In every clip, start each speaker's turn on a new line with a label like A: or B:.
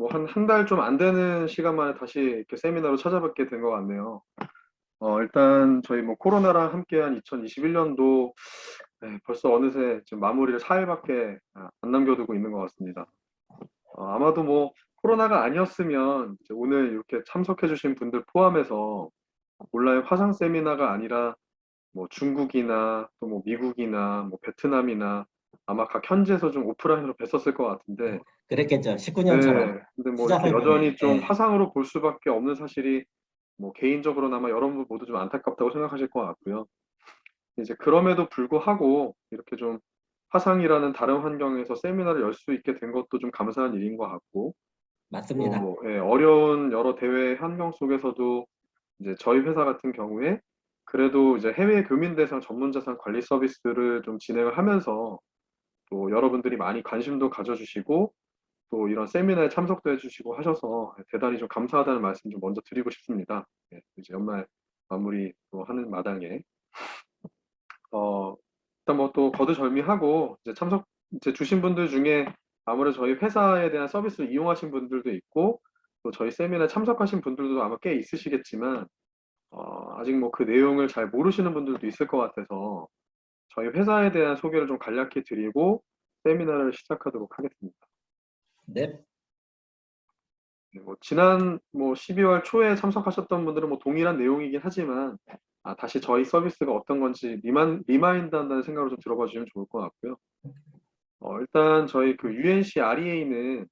A: 뭐 한 달 좀 안 되는 시간 만에 다시 이렇게 세미나로 찾아뵙게 된 것 같네요. 일단 저희 뭐 코로나랑 함께한 2021년도 벌써 어느새 지금 마무리를 4일밖에 안 남겨두고 있는 것 같습니다. 아마도 뭐 코로나가 아니었으면 이제 오늘 이렇게 참석해주신 분들 포함해서 온라인 화상 세미나가 아니라 뭐 중국이나 또 뭐 미국이나 뭐 베트남이나 아마 각 현지에서 좀 오프라인으로 뵀었을 것 같은데,
B: 그랬겠죠. 19년처럼.
A: 네, 근데 뭐 이렇게
B: 수자성군에.
A: 여전히 좀 화상으로 볼 수밖에 없는 사실이 뭐 개인적으로나마 여러분 모두 좀 안타깝다고 생각하실 것 같고요. 이제 그럼에도 불구하고 이렇게 좀 화상이라는 다른 환경에서 세미나를 열 수 있게 된 것도 좀 감사한 일인 것 같고,
B: 맞습니다.
A: 또 어려운 여러 대외 환경 속에서도 이제 저희 회사 같은 경우에 그래도 이제 해외 교민 대상 전문 자산 관리 서비스를 좀 진행을 하면서 또 여러분들이 많이 관심도 가져주시고 또 이런 세미나에 참석도 해주시고 하셔서 대단히 좀 감사하다는 말씀 좀 먼저 드리고 싶습니다. 이제 연말 마무리 또 하는 마당에 일단 뭐 또 거두절미하고 이제 참석 이제 주신 분들 중에 아무래도 저희 회사에 대한 서비스를 이용하신 분들도 있고 또 저희 세미나에 참석하신 분들도 아마 꽤 있으시겠지만 아직 뭐 그 내용을 잘 모르시는 분들도 있을 것 같아서 저희 회사에 대한 소개를 좀 간략히 드리고 세미나를 시작하도록 하겠습니다.
B: 네.
A: 뭐 지난 뭐 12월 초에 참석하셨던 분들은 뭐 동일한 내용이긴 하지만 다시 저희 서비스가 어떤 건지 리마인드 한다는 생각으로 좀 들어봐 주시면 좋을 것 같고요. 일단 저희 그 UNC REA는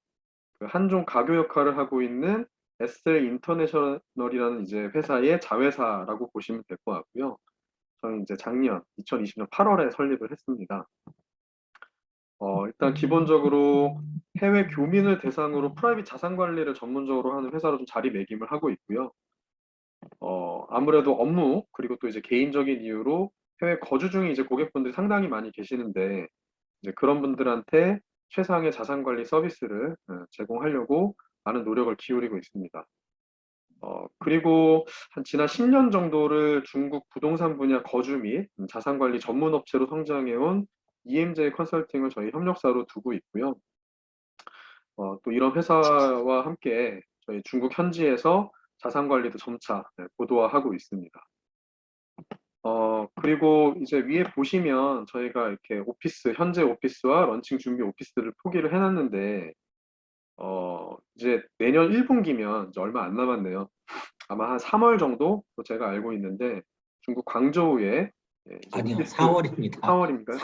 A: 그 한종 가교 역할을 하고 있는 SL 인터내셔널이라는 이제 회사의 자회사라고 보시면 될 것 같고요. 저는 이제 작년 2020년 8월에 설립을 했습니다. 일단 기본적으로 해외 교민을 대상으로 프라이빗 자산 관리를 전문적으로 하는 회사로 좀 자리매김을 하고 있고요. 아무래도 업무 그리고 또 이제 개인적인 이유로 해외 거주 중에 이제 고객분들이 상당히 많이 계시는데 이제 그런 분들한테 최상의 자산 관리 서비스를 제공하려고 많은 노력을 기울이고 있습니다. 그리고 한 지난 10년 정도를 중국 부동산 분야 거주 및 자산 관리 전문 업체로 성장해온 EMJ 컨설팅을 저희 협력사로 두고 있고요. 또 이런 회사와 함께 저희 중국 현지에서 자산 관리도 점차 고도화하고 있습니다. 그리고 이제 위에 보시면 저희가 이렇게 오피스, 현재 오피스와 런칭 준비 오피스를 포기를 해놨는데, 이제 내년 1분기면 이제 얼마 안 남았네요. 아마 한 3월 정도 제가 알고 있는데 중국 광저우에 이제
B: 아니요,
A: 오피스
B: 4월입니다.
A: 4월입니까?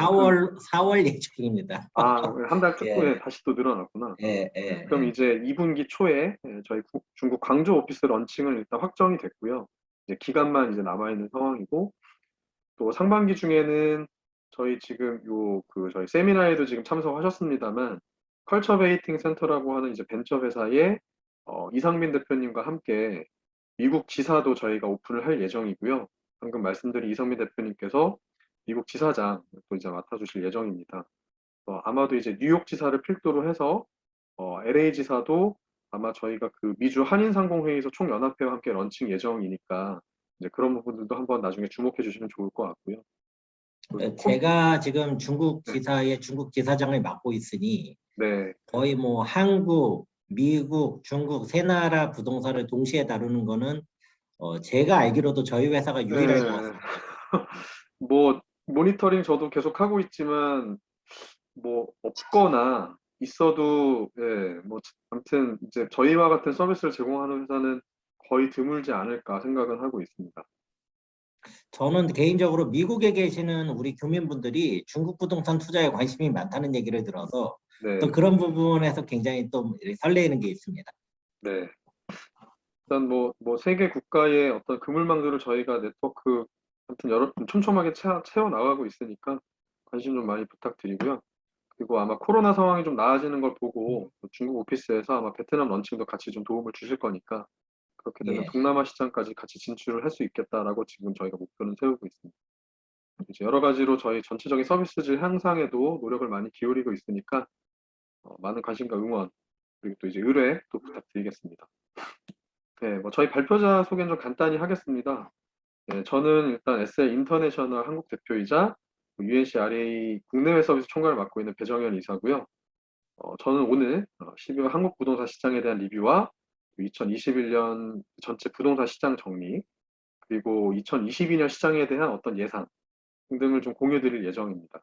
B: 4월 예정입니다.
A: 한 달 쭉
B: 예,
A: 다시 또 늘어났구나.
B: 예, 예,
A: 그럼
B: 예.
A: 이제 2분기 초에 저희 중국 광저우 오피스 런칭을 일단 확정이 됐고요. 이제 기간만 이제 남아있는 상황이고 또 상반기 중에는 저희 지금 저희 세미나에도 지금 참석하셨습니다만 컬처 베이팅 센터라고 하는 이제 벤처 회사의 이상민 대표님과 함께 미국 지사도 저희가 오픈을 할 예정이고요. 방금 말씀드린 이성민 대표님께서 미국 지사장 또 이제 맡아주실 예정입니다. 아마도 이제 뉴욕 지사를 필두로 해서 LA 지사도 아마 저희가 그 미주 한인상공회의소 총연합회와 함께 런칭 예정이니까 이제 그런 부분들도 한번 나중에 주목해 주시면 좋을 것 같고요. 그리고
B: 제가 지금 중국
A: 네,
B: 지사의 중국 지사장을 맡고 있으니
A: 네,
B: 거의 뭐 한국, 미국, 중국 세 나라 부동산을 동시에 다루는 거는 제가 알기로도 저희 회사가
A: 네.
B: 유일할 것 같습니다.
A: 뭐 모니터링 저도 계속 하고 있지만 뭐 없거나 있어도 뭐 아무튼 이제 저희와 같은 서비스를 제공하는 회사는 거의 드물지 않을까 생각은 하고 있습니다.
B: 저는 개인적으로 미국에 계시는 우리 교민분들이 중국 부동산 투자에 관심이 많다는 얘기를 들어서 또
A: 네,
B: 그런 부분에서 굉장히 또 설레이는 게 있습니다.
A: 네. 일단 뭐 세계 국가의 어떤 그물망들을 저희가 네트워크 아무튼 여러 촘촘하게 채워 나가고 있으니까 관심 좀 많이 부탁드리고요. 그리고 아마 코로나 상황이 좀 나아지는 걸 보고 중국 오피스에서 아마 베트남 런칭도 같이 좀 도움을 주실 거니까 그렇게 되면
B: 예.
A: 동남아 시장까지 같이 진출을 할 수 있겠다라고 지금 저희가 목표는 세우고 있습니다. 이제 여러 가지로 저희 전체적인 서비스질 향상에도 노력을 많이 기울이고 있으니까 많은 관심과 응원 그리고 또 이제 의뢰 또 부탁드리겠습니다. 네, 뭐 저희 발표자 소개는 좀 간단히 하겠습니다. 네, 저는 일단 SL 인터내셔널 한국 대표이자 UNC RA 국내외 서비스 총괄을 맡고 있는 배정현 이사고요. 저는 오늘 12월 한국 부동산 시장에 대한 리뷰와 2021년 전체 부동산 시장 정리, 그리고 2022년 시장에 대한 어떤 예상 등을 좀 공유 드릴 예정입니다.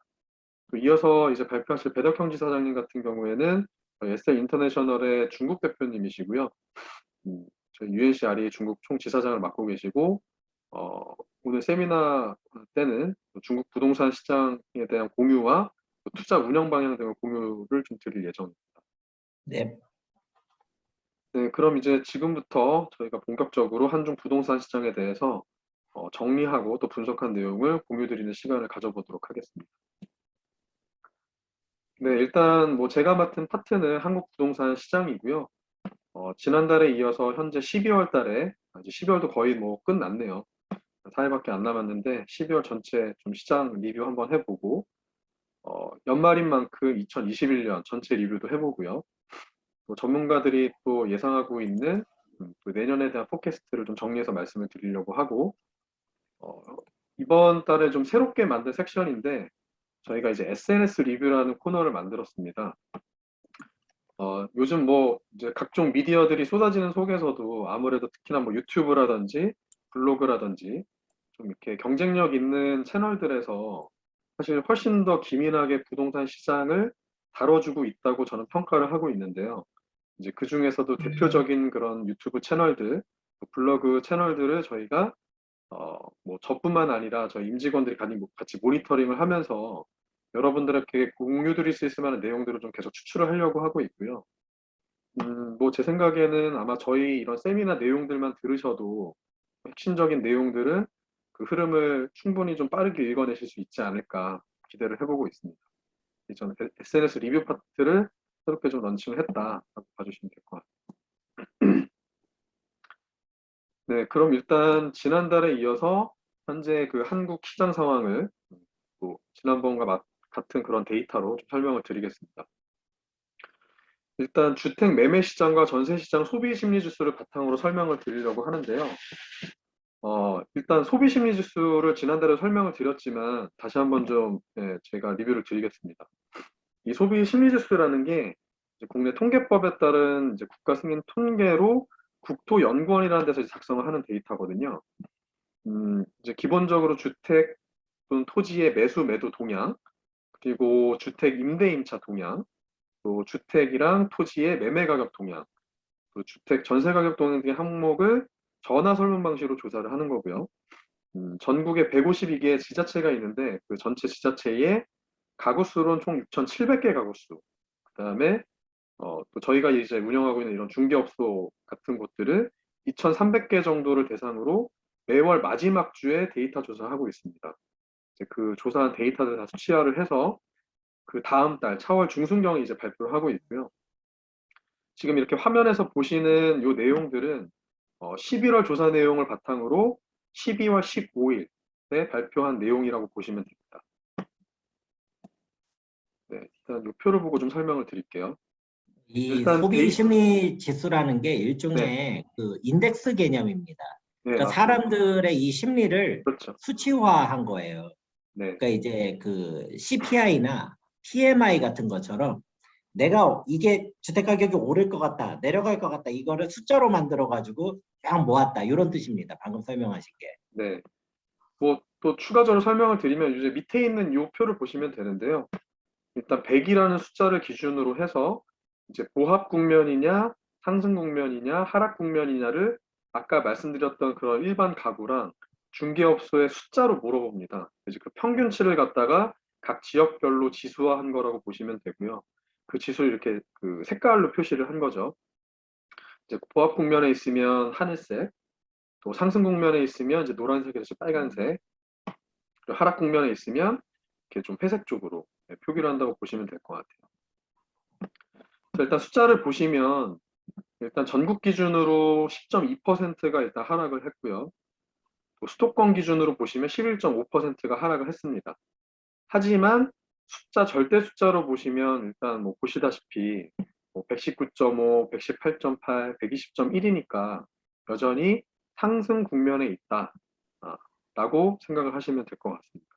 A: 또 이어서 이제 발표하실 배덕형 지사장님 같은 경우에는 SL 인터내셔널의 중국 대표님이시고요. 저희 UNCR이 중국 총지사장을 맡고 계시고, 오늘 세미나 때는 중국 부동산 시장에 대한 공유와 투자 운영 방향 등을 공유를 좀 드릴 예정입니다.
B: 네.
A: 네, 그럼 이제 지금부터 저희가 본격적으로 한중 부동산 시장에 대해서 정리하고 또 분석한 내용을 공유 드리는 시간을 가져보도록 하겠습니다. 네, 일단 뭐 제가 맡은 파트는 한국 부동산 시장이고요. 지난달에 이어서 현재 12월 달에, 이제 12월도 거의 뭐 끝났네요. 4일밖에 안 남았는데 12월 전체 좀 시장 리뷰 한번 해보고, 연말인 만큼 2021년 전체 리뷰도 해보고요. 또 전문가들이 또 예상하고 있는 또 내년에 대한 포캐스트를 좀 정리해서 말씀을 드리려고 하고, 어, 이번 달에 좀 새롭게 만든 섹션인데 저희가 이제 SNS 리뷰라는 코너를 만들었습니다. 요즘 뭐 이제 각종 미디어들이 쏟아지는 속에서도 아무래도 특히나 뭐 유튜브라든지 블로그라든지 좀 이렇게 경쟁력 있는 채널들에서 사실 훨씬 더 기민하게 부동산 시장을 다뤄주고 있다고 저는 평가를 하고 있는데요. 이제 그 중에서도 대표적인 그런 유튜브 채널들, 블로그 채널들을 저희가 뭐 저뿐만 아니라 저희 임직원들이 같이 모니터링을 하면서 여러분들에게 공유 드릴 수 있을 만한 내용들을 좀 계속 추출을 하려고 하고 있고요. 뭐 제 생각에는 아마 저희 이런 세미나 내용들만 들으셔도 핵심적인 내용들은 그 흐름을 충분히 좀 빠르게 읽어내실 수 있지 않을까 기대를 해보고 있습니다. 저는 SNS 리뷰 파트를 새롭게 좀 런칭을 했다라고 봐주시면 될 것 같아요. 네, 그럼 일단 지난달에 이어서 현재 그 한국 시장 상황을 또 지난번과 같은 그런 데이터로 좀 설명을 드리겠습니다. 일단 주택 매매 시장과 전세 시장 소비 심리 지수를 바탕으로 설명을 드리려고 하는데요. 일단 소비 심리 지수를 지난달에 설명을 드렸지만 다시 한번 좀 제가 리뷰를 드리겠습니다. 이 소비 심리 지수라는 게 이제 국내 통계법에 따른 이제 국가 승인 통계로 국토연구원이라는 데서 작성을 하는 데이터거든요. 이제 기본적으로 주택 또는 토지의 매수 매도 동향, 그리고 주택 임대 임차 동향, 또 주택이랑 토지의 매매 가격 동향, 또 주택 전세 가격 동향 등의 항목을 전화 설문 방식으로 조사를 하는 거고요. 전국에 152개의 지자체가 있는데 그 전체 지자체의 가구 수로는 총 6,700개 가구 수. 그다음에 또 저희가 이제 운영하고 있는 이런 중개업소 같은 곳들을 2,300개 정도를 대상으로 매월 마지막 주에 데이터 조사하고 있습니다. 이제 그 조사한 데이터를 다 수치화를 해서 그 다음 달 차월 중순경에 이제 발표를 하고 있고요. 지금 이렇게 화면에서 보시는 이 내용들은 11월 조사 내용을 바탕으로 12월 15일에 발표한 내용이라고 보시면 됩니다. 네, 일단 이 표를 보고 좀 설명을 드릴게요.
B: 이
A: 일단
B: 소비 심리 지수라는 게
A: 네,
B: 일종의 그 인덱스 개념입니다.
A: 네,
B: 그러니까
A: 맞습니다.
B: 사람들의 이 심리를
A: 그렇죠.
B: 수치화한 거예요.
A: 네,
B: 그러니까 이제 그 CPI나 PMI 같은 것처럼 내가 이게 주택 가격이 오를 것 같다, 내려갈 것 같다, 이거를 숫자로 만들어 가지고 쫙 모았다, 이런 뜻입니다. 방금 설명하신 게.
A: 네. 뭐 또 추가적으로 설명을 드리면 이제 밑에 있는 이 표를 보시면 되는데요. 일단 100이라는 숫자를 기준으로 해서 이제 보합 국면이냐, 상승 국면이냐, 하락 국면이냐를 아까 말씀드렸던 그런 일반 가구랑 중개업소의 숫자로 물어봅니다. 이제 그 평균치를 갖다가 각 지역별로 지수화한 거라고 보시면 되고요. 그 지수를 이렇게 그 색깔로 표시를 한 거죠. 이제 보합 국면에 있으면 하늘색, 또 상승 국면에 있으면 이제 노란색에서 빨간색, 그리고 하락 국면에 있으면 이렇게 좀 회색 쪽으로 표기를 한다고 보시면 될 것 같아요. 일단 숫자를 보시면 일단 전국 기준으로 10.2%가 일단 하락을 했고요. 또 수도권 기준으로 보시면 11.5%가 하락을 했습니다. 하지만 숫자 절대 숫자로 보시면 일단 뭐 보시다시피 119.5, 118.8, 120.1이니까 여전히 상승 국면에 있다. 라고 생각을 하시면 될 것 같습니다.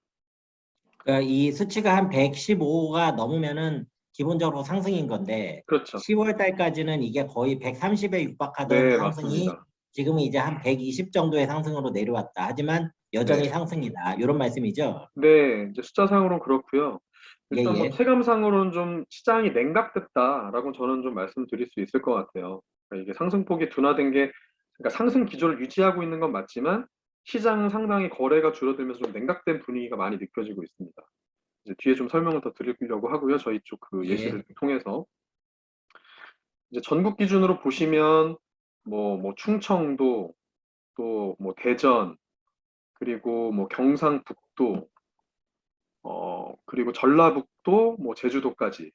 B: 그러니까 이 수치가 한 115가 넘으면은 기본적으로 상승인 건데
A: 그렇죠.
B: 10월 달까지는 이게 거의 130에 육박하던
A: 네,
B: 상승이
A: 맞습니다.
B: 지금은 이제 한 120 정도의 상승으로 내려왔다. 하지만 여전히
A: 네.
B: 상승이다. 이런 말씀이죠.
A: 네, 이제 숫자상으로는 그렇고요.
B: 예,
A: 일단 뭐
B: 예.
A: 체감상으로는 좀 시장이 냉각됐다라고 저는 좀 말씀드릴 수 있을 것 같아요. 그러니까 이게 상승폭이 둔화된 게, 그러니까 상승 기조를 유지하고 있는 건 맞지만 시장은 상당히 거래가 줄어들면서 좀 냉각된 분위기가 많이 느껴지고 있습니다. 이제 뒤에 좀 설명을 더 드리려고 하고요. 저희 쪽 그
B: 예.
A: 예시를 통해서 이제 전국 기준으로 보시면 뭐 충청도, 또 뭐 대전, 그리고 뭐 경상북도, 그리고 전라북도, 뭐 제주도까지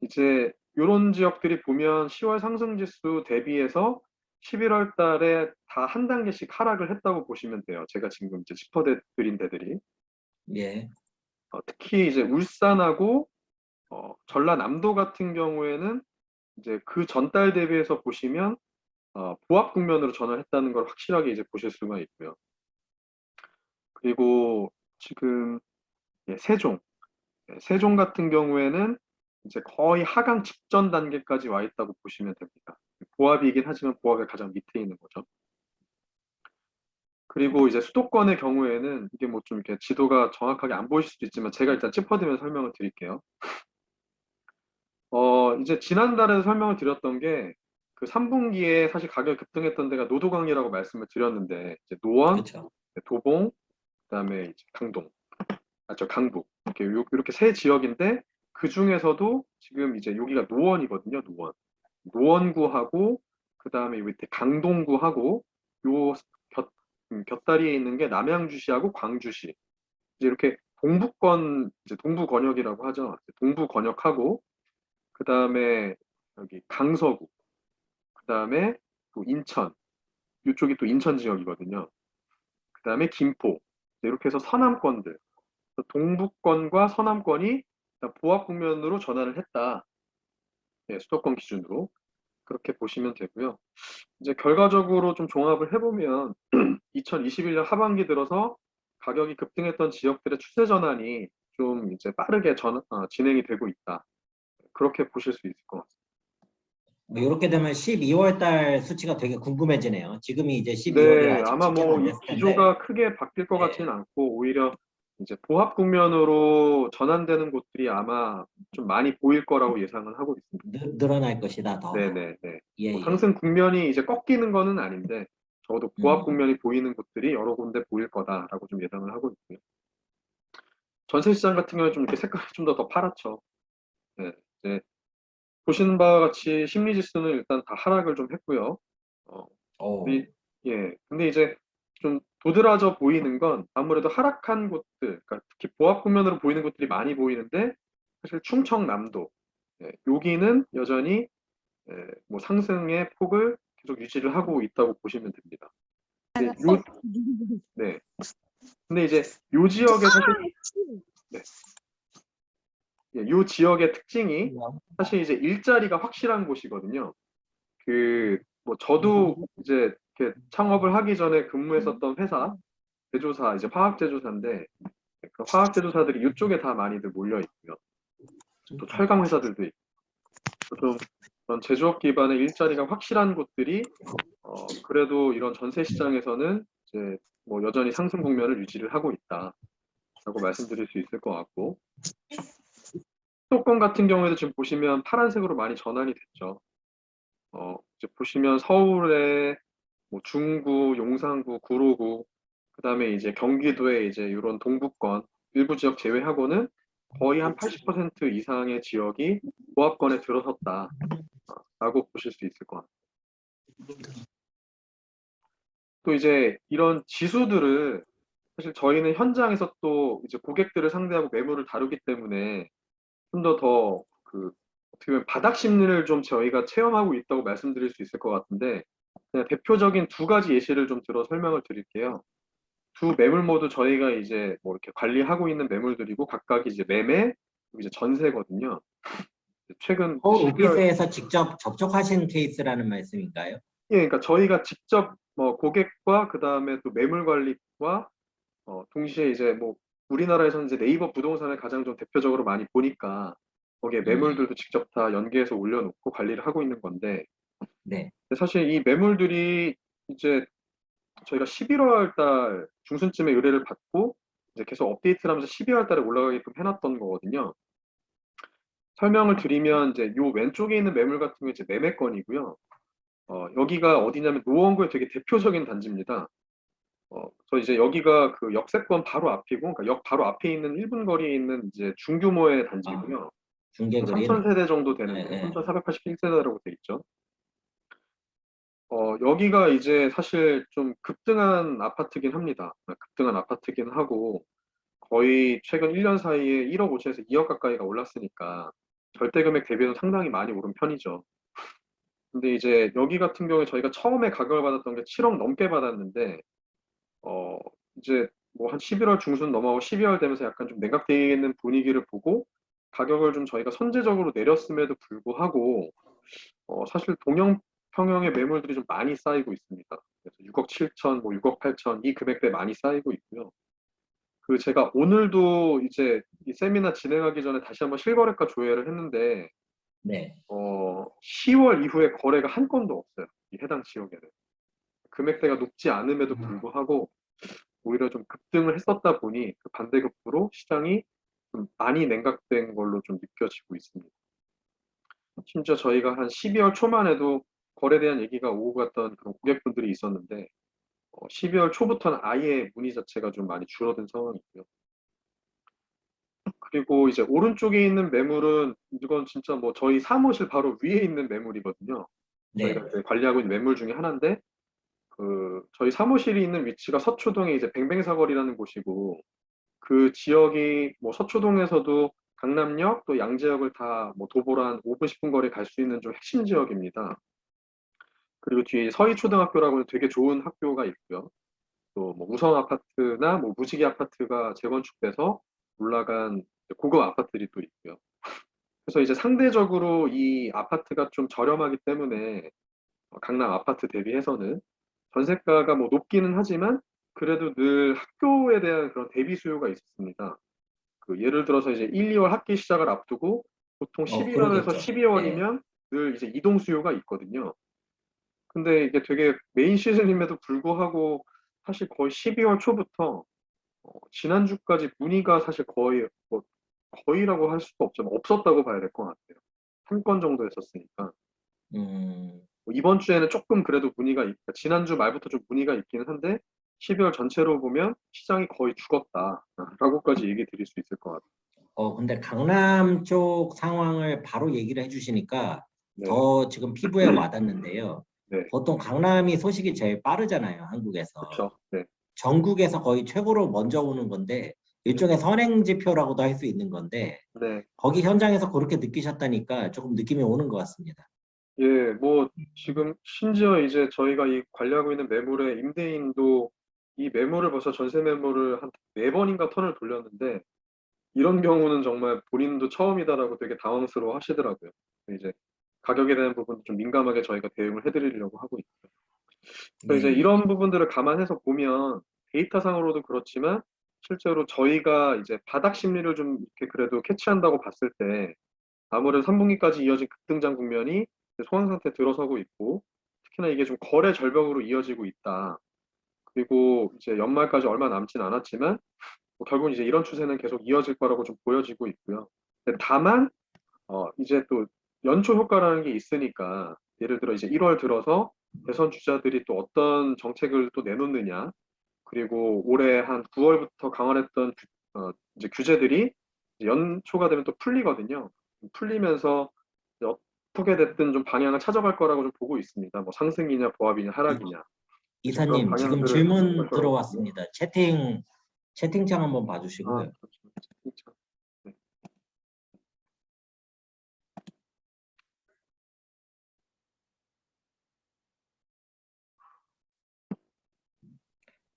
A: 이제 요런 지역들이 보면 10월 상승 지수 대비해서 11월 달에 다 한 단계씩 하락을 했다고 보시면 돼요. 제가 지금 이제 짚어 드린 데들이.
B: 예.
A: 특히 이제 울산하고 전라남도 같은 경우에는 이제 그 전달 대비해서 보시면 보합 국면으로 전환했다는 걸 확실하게 이제 보실 수가 있고요. 그리고 지금 세종, 세종 같은 경우에는 이제 거의 하강 직전 단계까지 와 있다고 보시면 됩니다. 보합이긴 하지만 보합의 가장 밑에 있는 거죠. 그리고 이제 수도권의 경우에는 이게 뭐 좀 이렇게 지도가 정확하게 안 보이실 수도 있지만 제가 일단 짚어드리면서 설명을 드릴게요. 이제 지난달에 설명을 드렸던 게 그 3분기에 사실 가격이 급등했던 데가 노도강이라고 말씀을 드렸는데 이제 노원,
B: 그렇죠.
A: 도봉, 그다음에 이제 강동, 강북 이렇게 세 지역인데 그 중에서도 지금 이제 여기가 노원이거든요. 노원. 노원구하고 그다음에 요 밑에 강동구하고 요 곁다리에 있는 게 남양주시하고 광주시. 이제 이렇게 동부권 이제 동부 권역이라고 하죠. 동부 권역하고 그다음에 여기 강서구, 그다음에 또 인천. 이쪽이 또 인천 지역이거든요. 그다음에 김포. 이렇게 해서 서남권들. 동부권과 서남권이 일단 보합 국면으로 전환을 했다. 예, 수도권 기준으로 그렇게 보시면 되고요. 이제 결과적으로 좀 종합을 해보면 2021년 하반기 들어서 가격이 급등했던 지역들의 추세 전환이 좀 이제 빠르게 진행이 되고 있다. 그렇게 보실 수 있을 것 같습니다.
B: 뭐 이렇게 되면 12월 달 수치가 되게 궁금해지네요. 지금이 이제 12월이
A: 네,
B: 아직
A: 아마
B: 집계가
A: 뭐
B: 안
A: 이
B: 됐을 텐데.
A: 기조가 크게 바뀔 것 같지는
B: 예.
A: 않고 오히려 이제 보합 국면으로 전환되는 곳들이 아마 좀 많이 보일 거라고 예상을 하고 있습니다.
B: 늘어날 것이다 더.
A: 네네네.
B: 예,
A: 뭐
B: 예.
A: 상승 국면이 이제 꺾이는 거는 아닌데 적어도 보합
B: 음.
A: 국면이 보이는 곳들이 여러 군데 보일 거다라고 좀 예상을 하고 있고요. 전세 시장 같은 경우는 좀 이렇게 색깔이 좀 더 파랗죠. 네, 이제 보시는 바와 같이 심리 지수는 일단 다 하락을 좀 했고요. 어,
B: 오.
A: 근데, 근데 이제 좀 도드라져 보이는 건 아무래도 하락한 곳들, 그러니까 특히 보합 국면으로 보이는 곳들이 많이 보이는데 사실 충청남도, 여기는 여전히 뭐 상승의 폭을 계속 유지를 하고 있다고 보시면 됩니다. 근데 네. 근데 이제 요 지역의 사실 네. 요 지역의 특징이 사실 이제 일자리가 확실한 곳이거든요. 그 뭐 저도 이제 이렇게 창업을 하기 전에 근무했었던 회사 제조사 이제 화학 제조사인데 그 화학 제조사들이 이쪽에 다 많이들 몰려 있고요. 또 철강 회사들도 있고 좀 그런 제조업 기반의 일자리가 확실한 곳들이 그래도 이런 전세 시장에서는 이제 뭐 여전히 상승 국면을 유지를 하고 있다라고 말씀드릴 수 있을 것 같고 수도권 같은 경우에도 지금 보시면 파란색으로 많이 전환이 됐죠. 이제 보시면 서울의 뭐 중구, 용산구, 구로구, 그다음에 이제 경기도의 이제 이런 동부권 일부 지역 제외하고는 거의 한 80% 이상의 지역이 보합권에 들어섰다라고 보실 수 있을 것 같아요. 또 이제 이런 지수들을 사실 저희는 현장에서 또 이제 고객들을 상대하고 매물을 다루기 때문에 좀 더 어떻게 보면 바닥 심리를 좀 저희가 체험하고 있다고 말씀드릴 수 있을 것 같은데 그냥 대표적인 두 가지 예시를 좀 들어 설명을 드릴게요. 두 매물 모두 저희가 이제 뭐 이렇게 관리하고 있는 매물들이고 각각이 이제 매매, 그리고 이제 전세거든요. 최근
B: 서울
A: 12월,
B: 오피스에서 직접 접촉하신 케이스라는 말씀인가요?
A: 예, 그러니까 저희가 직접 뭐 고객과 그 다음에 또 매물 관리와 동시에 이제 뭐 우리나라에서는 이제 네이버 부동산을 가장 좀 대표적으로 많이 보니까 거기에 매물들도 직접 다 연계해서 올려놓고 관리를 하고 있는 건데,
B: 네.
A: 근데 사실 이 매물들이 이제 저희가 11월 달 중순쯤에 의뢰를 받고 이제 계속 업데이트를 하면서 12월 달에 올라가게끔 해놨던 거거든요. 설명을 드리면 이제 요 왼쪽에 있는 매물 같은 게 이제 매매건이고요. 여기가 어디냐면 노원구의 되게 대표적인 단지입니다. 저 이제 여기가 그 역세권 바로 앞이고, 그러니까 역 바로 앞에 있는 1분 거리에 있는 이제 중규모의
B: 아,
A: 단지고요.
B: 중계 그린.
A: 3,000세대 정도
B: 예,
A: 되는데,
B: 예.
A: 3,481세대라고 돼 있죠. 여기가 이제 사실 좀 급등한 아파트긴 합니다. 급등한 아파트긴 하고, 거의 최근 1년 사이에 1억 5천에서 2억 가까이가 올랐으니까, 절대 금액 대비는 상당히 많이 오른 편이죠. 근데 이제 여기 같은 경우에 저희가 처음에 가격을 받았던 게 7억 넘게 받았는데, 어, 이제 뭐 한 11월 중순 넘어가고 12월 되면서 약간 좀 매각되는 분위기를 보고 가격을 좀 저희가 선제적으로 내렸음에도 불구하고 사실 동형 평형의 매물들이 좀 많이 쌓이고 있습니다. 그래서 6억 7천, 뭐 6억 8천 이 금액대 많이 쌓이고 있고요. 그 제가 오늘도 이제 이 세미나 진행하기 전에 다시 한번 실거래가 조회를 했는데
B: 네.
A: 10월 이후에 거래가 한 건도 없어요. 이 해당 지역에는. 금액대가 높지 않음에도 불구하고 오히려 좀 급등을 했었다 보니 그 반대급부로 시장이 좀 많이 냉각된 걸로 좀 느껴지고 있습니다. 심지어 저희가 한 12월 초만 해도 거래에 대한 얘기가 오고 갔던 그런 고객분들이 있었는데 12월 초부터는 아예 문의 자체가 좀 많이 줄어든 상황이고요. 그리고 이제 오른쪽에 있는 매물은 이건 진짜 뭐 저희 사무실 바로 위에 있는 매물이거든요. 저희가
B: 네.
A: 이제 관리하고 있는 매물 중에 하나인데 그 저희 사무실이 있는 위치가 서초동에 이제 뱅뱅사거리라는 곳이고 그 지역이 뭐 서초동에서도 강남역 또 양재역을 다 뭐 도보로 한 5분 10분 거리 갈 수 있는 좀 핵심 지역입니다. 그리고 뒤에 서희초등학교라고 되게 좋은 학교가 있고요. 또 뭐 우성 아파트나 뭐 무지개 아파트가 재건축돼서 올라간 고급 아파트들이 또 있고요. 그래서 이제 상대적으로 이 아파트가 좀 저렴하기 때문에 강남 아파트 대비해서는 전세가가 뭐 높기는 하지만 그래도 늘 학교에 대한 그런 대비 수요가 있었습니다. 그 예를 들어서 이제 1, 2월 학기 시작을 앞두고 보통 11월에서
B: 그러겠죠. 예.
A: 12월이면 늘 이제 이동 수요가 있거든요. 근데 이게 되게 메인 시즌임에도 불구하고 사실 거의 12월 초부터 지난주까지 문의가 사실 거의 뭐 거의라고 할 수도 없지만 없었다고 봐야 될 것 같아요. 한 건 정도 했었으니까.
B: 음,
A: 뭐 이번 주에는 조금 그래도 그러니까 지난주 말부터 좀 문의가 있기는 한데 12월 전체로 보면 시장이 거의 죽었다라고까지 얘기 드릴 수 있을 것 같아요.
B: 근데 강남 쪽 상황을 바로 얘기를 해주시니까
A: 네,
B: 더 지금 피부에 와닿는데요.
A: 네,
B: 보통 강남이 소식이 제일 빠르잖아요, 한국에서.
A: 그렇죠. 네,
B: 전국에서 거의 최고로 먼저 오는 건데,
A: 네,
B: 일종의 선행지표라고도 할 수 있는 건데,
A: 네.
B: 거기 현장에서 그렇게 느끼셨다니까 조금 느낌이 오는 것 같습니다.
A: 예, 뭐 지금 심지어 이제 저희가 이 관리하고 있는 매물의 임대인도 이 매물을 벌써 전세 매물을 한 네 번인가 턴을 돌렸는데 이런 경우는 정말 본인도 처음이다라고 되게 당황스러워 하시더라고요. 이제 가격에 대한 부분 좀 민감하게 저희가 대응을 해드리려고 하고 있고요. 그래서 이제
B: 예,
A: 이런 부분들을 감안해서 보면 데이터상으로도 그렇지만 실제로 저희가 이제 바닥 심리를 좀 이렇게 그래도 캐치한다고 봤을 때 아무래도 3분기까지 이어진 급등장 국면이 소강 상태 들어서고 있고 특히나 이게 좀 거래 절벽으로 이어지고 있다. 그리고 이제 연말까지 얼마 남진 않았지만 뭐 결국은 이제 이런 추세는 계속 이어질 거라고 좀 보여지고 있고요. 근데 다만 이제 또 연초 효과라는 게 있으니까 예를 들어 이제 1월 들어서 대선 주자들이 또 어떤 정책을 또 내놓느냐 그리고 올해 한 9월부터 강화했던 이제 규제들이 이제 연초가 되면 또 풀리거든요. 풀리면서 이제 어떻게 됐든 좀 방향을 찾아갈 거라고 좀 보고 있습니다. 뭐 상승이냐 보합이냐
B: 이-
A: 하락이냐 좀 그런
B: 이사님, 지금
A: 방향들을 가져갈
B: 질문
A: 거라고 보고요.
B: 들어왔습니다. 채팅창 한번
A: 아,
B: 봐주시고요.
A: 그렇죠. 진짜. 네.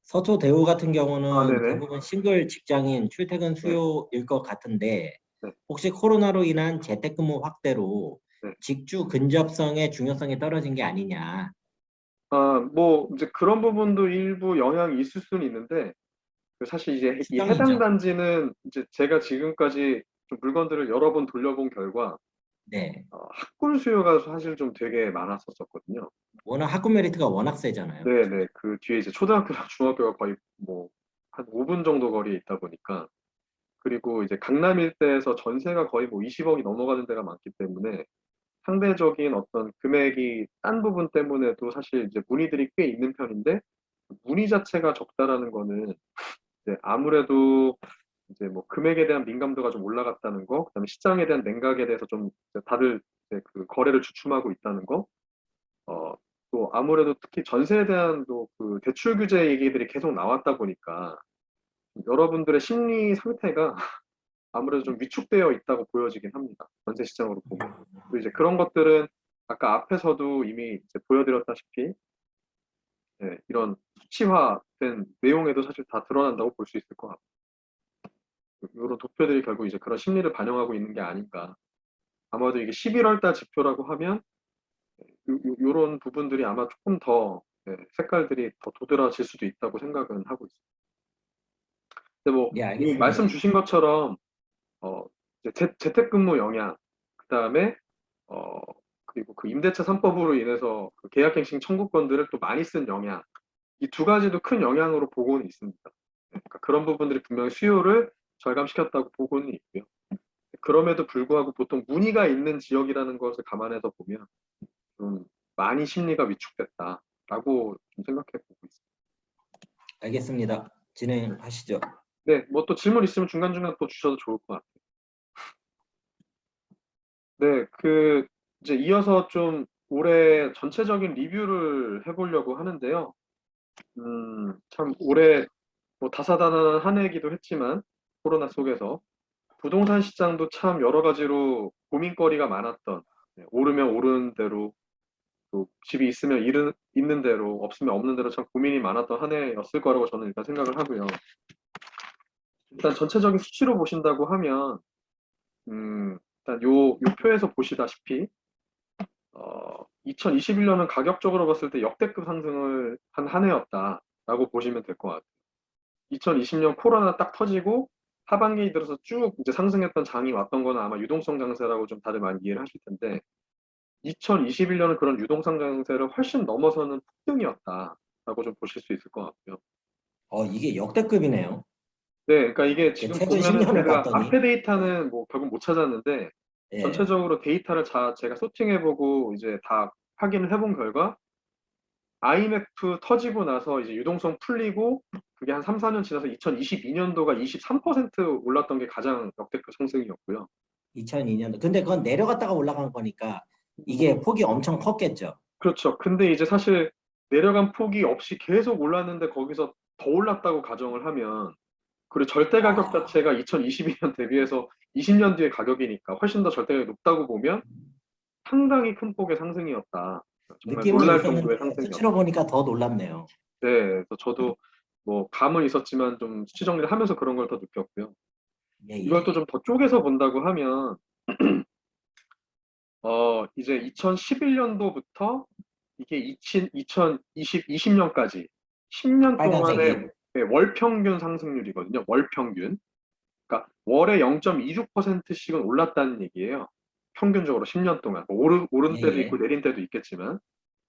B: 서초 대우 같은
A: 아,
B: 경우는
A: 네네.
B: 대부분 싱글 직장인 출퇴근
A: 네,
B: 수요일 것 같은데
A: 네,
B: 혹시 코로나로 인한 재택근무 확대로
A: 네.
B: 직주 근접성의 중요성이 떨어진 게 아니냐.
A: 뭐 이제 그런 부분도 일부 영향이 있을 수는 있는데 그 사실 이제 이 해당
B: 추정이죠.
A: 단지는 이제 제가 지금까지 좀 물건들을 여러 번 돌려본 결과
B: 네.
A: 학군 수요가 사실 좀 되게 많았었거든요.
B: 워낙 학군 메리트가 워낙 세잖아요.
A: 네네. 그 뒤에 이제 초등학교랑 중학교가 거의 뭐 한 5분 정도 거리에 있다 보니까, 그리고 이제 강남 일대에서 전세가 거의 뭐 20억이 넘어가는 데가 많기 때문에 상대적인 어떤 금액이 딴 부분 때문에도 사실 이제 문의들이 꽤 있는 편인데, 문의 자체가 적다라는 거는 이제 아무래도 이제 뭐 금액에 대한 민감도가 좀 올라갔다는 거, 그다음에 시장에 대한 냉각에 대해서 좀 이제 다들 이제 그 거래를 주춤하고 있다는 거, 어, 또 아무래도 특히 전세에 대한 또 그 대출 규제 얘기들이 계속 나왔다 보니까 여러분들의 심리 상태가 아무래도 좀 위축되어 있다고 보여지긴 합니다. 전세 시장으로 보면. 또 이제 그런 것들은 아까 앞에서도 이미 이제 보여드렸다시피, 이런 수치화된 내용에도 사실 다 드러난다고 볼 수 있을 것 같고, 이런 도표들이 결국 이제 그런 심리를 반영하고 있는 게 아닌가. 아마도 이게 11월 달 지표라고 하면 이런 부분들이 아마 조금 더 색깔들이 더 도드라질 수도 있다고 생각은 하고 있습니다. 근데 뭐
B: 예,
A: 이미 말씀
B: 알겠습니다.
A: 주신 것처럼 이제 재택근무 영향, 그다음에 어, 그리고 그 임대차 3법으로 인해서 그 계약갱신 청구권들을 또 많이 쓴 영향, 이 두 가지도 큰 영향으로 보고는 있습니다. 그러니까 그런 부분들이 분명히 수요를 절감시켰다고 보고는 있고요. 그럼에도 불구하고 보통 문의가 있는 지역이라는 것을 감안해서 보면 좀 많이 심리가 위축됐다라고 좀 생각해 보고 있습니다.
B: 알겠습니다. 진행하시죠.
A: 네, 뭐 또 질문 있으면 중간중간 또 주셔도 좋을 것 같아요. 네, 그 이제 이어서 좀 올해 전체적인 리뷰를 해보려고 하는데요. 참 올해 뭐 다사다난한 한 해이기도 했지만 코로나 속에서 부동산 시장도 참 여러 가지로 고민거리가 많았던, 오르면 오르는 대로, 또 집이 있으면 있는 대로, 없으면 없는 대로 참 고민이 많았던 한 해였을 거라고 저는 일단 생각을 하고요. 일단 전체적인 수치로 보신다고 하면 일단 요 표에서 보시다시피 2021년은 가격적으로 봤을 때 역대급 상승을 한 해였다라고 보시면 될 것 같아요. 2020년 코로나 딱 터지고 하반기에 들어서 쭉 이제 상승했던 장이 왔던 거는 아마 유동성 장세라고 좀 다들 많이 이해를 하실 텐데, 2021년은 그런 유동성 장세를 훨씬 넘어서는 폭등이었다라고 좀 보실 수 있을 것 같고요.
B: 이게 역대급이네요.
A: 네, 그러니까 이게 지금
B: 최근
A: 보면은
B: 10년을
A: 제가
B: 봤더니
A: 앞에 데이터는 뭐 결국 못 찾았는데,
B: 예,
A: 전체적으로 데이터를 제가 소팅해보고 이제 다 확인을 해본 결과, IMF 터지고 나서 이제 유동성 풀리고 그게 한 3, 4년 지나서 2022년도가 23% 올랐던 게 가장 역대급 상승이었고요.
B: 2002년도. 근데 그건 내려갔다가 올라간 거니까 이게 폭이 엄청 컸겠죠.
A: 그렇죠. 근데 이제 사실 내려간 폭이 없이 계속 올랐는데 거기서 더 올랐다고 가정을 하면, 그리고 절대 가격
B: 아,
A: 자체가 2022년 대비해서 20년 뒤의 가격이니까 훨씬 더 절대가격이 높다고 보면 상당히 큰 폭의 상승이었다. 정말
B: 느낌은
A: 놀랄 정도의
B: 있었는데
A: 상승이었다.
B: 수치로 보니까 더 놀랍네요.
A: 네, 그래서 저도 뭐 감은 있었지만 좀 수치 정리를 하면서 그런 걸 더 느꼈고요.
B: 예,
A: 이걸 또
B: 예.
A: 좀 더 쪼개서 본다고 하면 이제 2011년도부터 이게 2020년까지 10년 동안의
B: 빨간색이
A: 월 평균 상승률이거든요. 월 평균. 그러니까 월에 0.26%씩은 올랐다는 얘기예요. 평균적으로 10년 동안. 뭐 오른
B: 예,
A: 때도 있고
B: 예.
A: 내린 때도 있겠지만,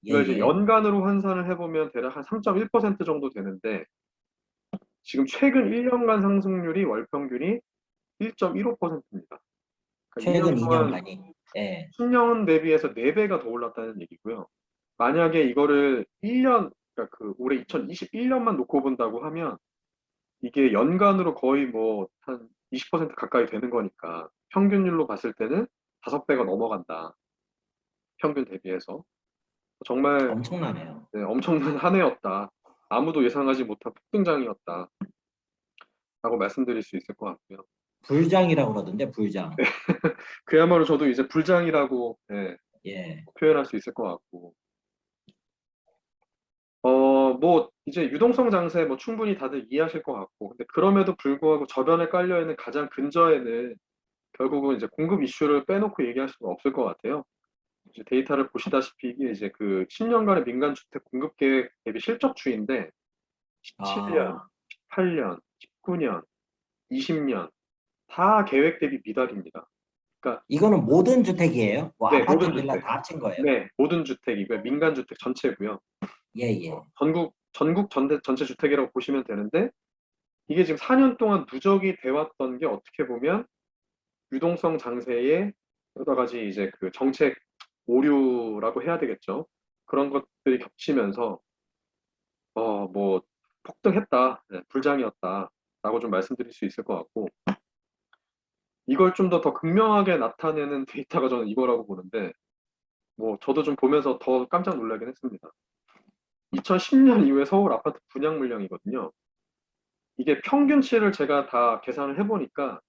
B: 예,
A: 이걸 이제
B: 예.
A: 연간으로 환산을 해보면 대략 한 3.1% 정도 되는데, 지금 최근 1년간 상승률이 월 평균이 1.15%입니다. 그러니까 2년
B: 최근
A: 동안
B: 2년간이. 예.
A: 10년 대비해서 4배가 더 올랐다는 얘기고요. 만약에 이거를 1년, 그러니까 그 올해 2021년만 놓고 본다고 하면 이게 연간으로 거의 뭐 한 20% 가까이 되는 거니까 평균율로 봤을 때는 5배가 넘어간다. 평균 대비해서. 정말
B: 엄청나네요.
A: 엄청난 한 해였다. 아무도 예상하지 못한 폭등장이었다. 라고 말씀드릴 수 있을 것 같고요.
B: 불장이라고 그러던데, 불장.
A: 그야말로 저도 이제 불장이라고
B: 예.
A: 표현할 수 있을 것 같고. 뭐 이제 유동성 장세 뭐 충분히 다들 이해하실 것 같고, 근데 그럼에도 불구하고 저변에 깔려 있는 가장 근저에는 결국은 이제 공급 이슈를 빼놓고 얘기할 수가 없을 것 같아요. 이제 데이터를 보시다시피 이게 이제 그 10년간의 민간 주택 공급 계획 대비 실적주인데, 17년,
B: 아,
A: 18년, 19년, 20년 다 계획 대비 미달입니다. 그러니까
B: 이거는 모든 주택이에요? 뭐
A: 네,
B: 아파트
A: 모든
B: 빌라
A: 주택.
B: 다 합친 거예요?
A: 네, 모든 주택이고요. 민간 주택 전체고요.
B: 예, 예.
A: 전국 전체 주택이라고 보시면 되는데 이게 지금 4년 동안 누적이 돼 왔던 게 어떻게 보면 유동성 장세의 여러 가지 이제 그 정책 오류라고 해야 되겠죠. 그런 것들이 겹치면서 뭐 폭등했다, 네, 불장이었다라고 좀 말씀드릴 수 있을 것 같고 이걸 좀 더 극명하게 나타내는 데이터가 저는 이거라고 보는데 뭐 저도 좀 보면서 더 깜짝 놀라긴 했습니다. 2010년 이후에 서울 아파트 분양 물량이거든요. 이게 평균치를 제가 다 계산을 해보니까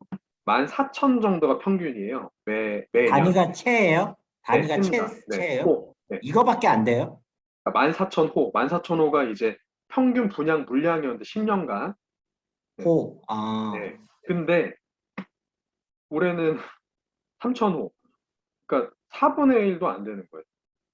A: 14,000 정도가 평균이에요. 매년.
B: 단위가 채예요?
A: 네,
B: 단위가
A: 해입니다. 네,
B: 채예요?
A: 호. 네.
B: 이거밖에 안 돼요?
A: 14,000호. 14,000호가 이제 평균 분양 물량이었는데 10년간. 네.
B: 호. 아.
A: 네. 근데 올해는 3,000호. 그러니까 4분의 1도 안 되는 거예요.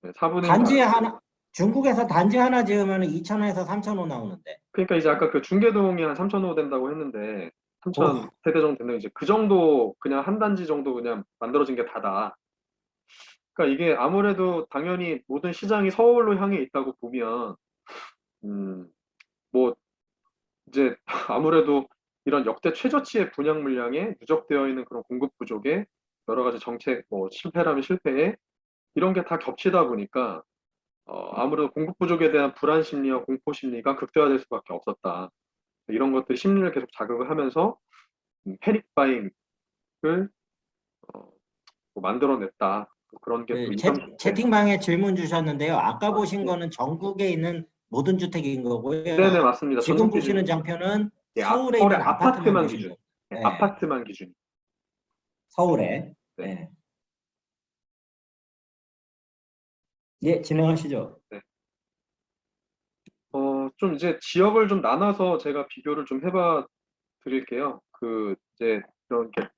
A: 네, 4분의 1도 안
B: 단지
A: 되고.
B: 하나, 중국에서 단지 하나 지으면 2,000호에서 3,000호 나오는데.
A: 그러니까 이제 아까 그 중계동이 한 3,000호 된다고 했는데
B: 오,
A: 3,000 세대 정도 된다. 이제 그 정도 그냥 한 단지 정도 그냥 만들어진 게 다다. 그러니까 이게 아무래도 당연히 모든 시장이 서울로 향해 있다고 보면 음, 뭐 이제 아무래도 이런 역대 최저치의 분양 물량에 누적되어 있는 그런 공급 부족에 여러 가지 정책 뭐 실패라면 실패에 이런 게 다 겹치다 보니까 아무래도 공급 부족에 대한 불안 심리와 공포 심리가 극대화될 수밖에 없었다. 이런 것들이 심리를 계속 자극을 하면서 패닉 바잉을 뭐 만들어냈다. 그런 게 또
B: 그
A: 20, 네.
B: 채팅방에 질문 주셨는데요. 아까
A: 아,
B: 보신
A: 네.
B: 거는 전국에 있는 모든 주택인
A: 네네,
B: 거고요.
A: 맞습니다.
B: 지금
A: 전국
B: 보시는
A: 기준입니다.
B: 장표는
A: 예,
B: 서울에
A: 서울의
B: 있는 아파트만
A: 아파트만
B: 보신
A: 기준.
B: 거예요.
A: 네,
B: 네,
A: 아파트만 기준.
B: 서울에.
A: 네.
B: 네. 예, 진행하시죠.
A: 네. 좀 이제 지역을 좀 나눠서 제가 비교를 좀 해봐 드릴게요. 그 이제 이렇게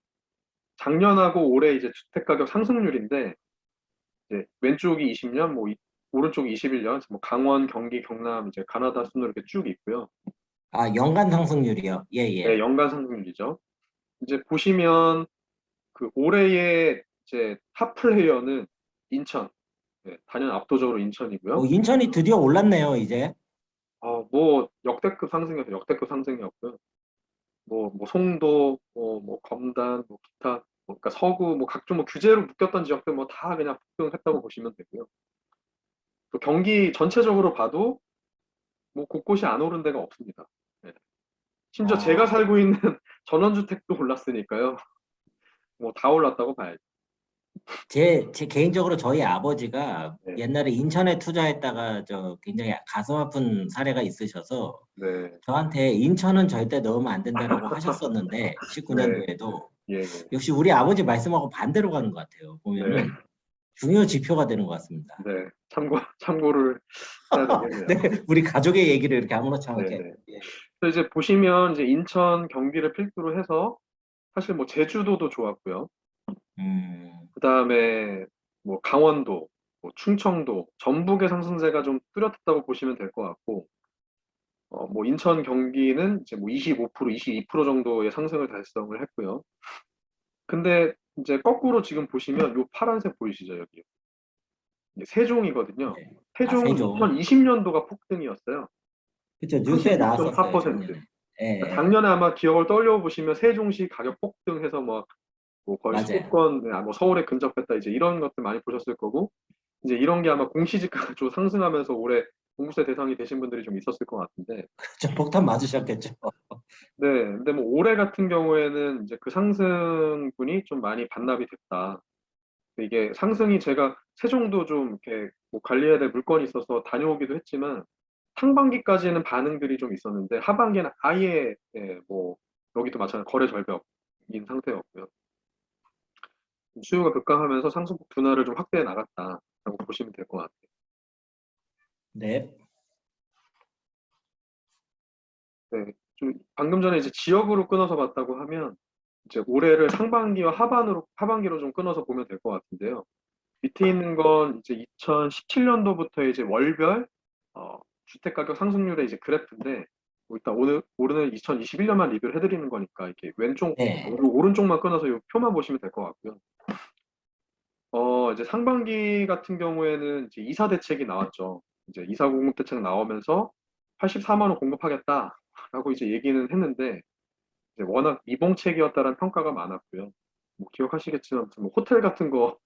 A: 작년하고 올해 이제 주택 가격 상승률인데 이제 왼쪽이 20년, 뭐 오른쪽이 21년, 뭐 강원, 경기, 경남, 이제 가나다 순으로 이렇게 쭉 있고요.
B: 아, 연간 상승률이요. 예,
A: 네,
B: 예.
A: 연간 상승률이죠. 이제 보시면 그 올해의 이제 탑 플레이어는 인천. 네, 단연 압도적으로 인천이고요.
B: 인천이 드디어 올랐네요, 이제.
A: 뭐 역대급 상승이었어요. 역대급 상승이었고요. 뭐 송도, 뭐 검단, 뭐 기타, 뭐 그러니까 서구, 뭐 각종 뭐 규제로 묶였던 지역들 뭐 다 그냥 폭등했다고 보시면 되고요. 또 경기 전체적으로 봐도 뭐 곳곳이 안 오른 데가 없습니다. 네. 심지어 제가
B: 어,
A: 살고 있는 전원주택도 올랐으니까요. 뭐 다 올랐다고 봐야죠.
B: 제 개인적으로 저희 아버지가
A: 네,
B: 옛날에 인천에 투자했다가 굉장히 가슴 아픈 사례가 있으셔서
A: 네,
B: 저한테 인천은 절대 넣으면 안 된다라고 하셨었는데
A: 네,
B: 19년도에도
A: 예, 예,
B: 역시 우리 아버지 말씀하고 반대로 가는 것 같아요.
A: 네,
B: 보면은 중요 지표가 되는 것 같습니다.
A: 네. 참고를 해야
B: 네,
A: 되겠네요.
B: 우리 가족의 얘기를 이렇게 아무렇지
A: 네,
B: 않게.
A: 네.
B: 예.
A: 그래서 이제 보시면 이제 인천, 경기를 필두로 해서 사실 뭐 제주도도 좋았고요.
B: 음,
A: 그다음에 뭐 강원도, 뭐 충청도, 전북의 상승세가 좀 뚜렷했다고 보시면 될 것 같고, 뭐 인천, 경기는 이제 뭐 25%, 22% 정도의 상승을 달성을 했고요. 근데 이제 거꾸로 지금 보시면 요 파란색 보이시죠, 여기. 이게 세종이거든요.
B: 네. 아,
A: 세종은
B: 세종.
A: 2020년도가 폭등이었어요.
B: 그렇죠. 뉴스에 나왔었어요,
A: 36.4%.
B: 작년에. 예, 예.
A: 작년에 아마 기억을 떠올려 보시면 세종시 가격 폭등해서 뭐 거의
B: 맞아요.
A: 수도권, 뭐 서울에 근접했다 이제 이런 것들 많이 보셨을 거고 이제 이런 게 아마 공시지가가 좀 상승하면서 올해 종부세 대상이 되신 분들이 좀 있었을 것 같은데
B: 저 폭탄 맞으셨겠죠.
A: 네, 근데 뭐 올해 같은 경우에는 이제 그 상승분이 좀 많이 반납이 됐다. 이게 상승이 제가 세종도 좀 이렇게 뭐 관리해야 될 물건이 있어서 다녀오기도 했지만 상반기까지는 반응들이 좀 있었는데 하반기에는 아예 뭐 여기도 마찬가지 거래 절벽인 상태였고요. 수요가 급감하면서 상승폭 둔화를 좀 확대해 나갔다라고 보시면 될 것 같아요.
B: 네.
A: 네, 좀 방금 전에 이제 지역으로 끊어서 봤다고 하면 이제 올해를 상반기와 하반기로 좀 끊어서 보면 될 것 같은데요. 밑에 있는 건 이제 2017년도부터 이제 월별 주택 가격 상승률의 이제 그래프인데 뭐 일단 오늘은 2021년만 리뷰를 해드리는 거니까 이렇게 왼쪽,
B: 네,
A: 오른쪽만 끊어서 이 표만 보시면 될 것 같고요. 이제 상반기 같은 경우에는 이제 이사 대책이 나왔죠. 이제 이사 공급 대책 나오면서 84만 원 공급하겠다라고 이제 얘기는 했는데 이제 워낙 미봉책이었다는 평가가 많았고요. 뭐 기억하시겠지만 무슨 뭐 호텔 같은 거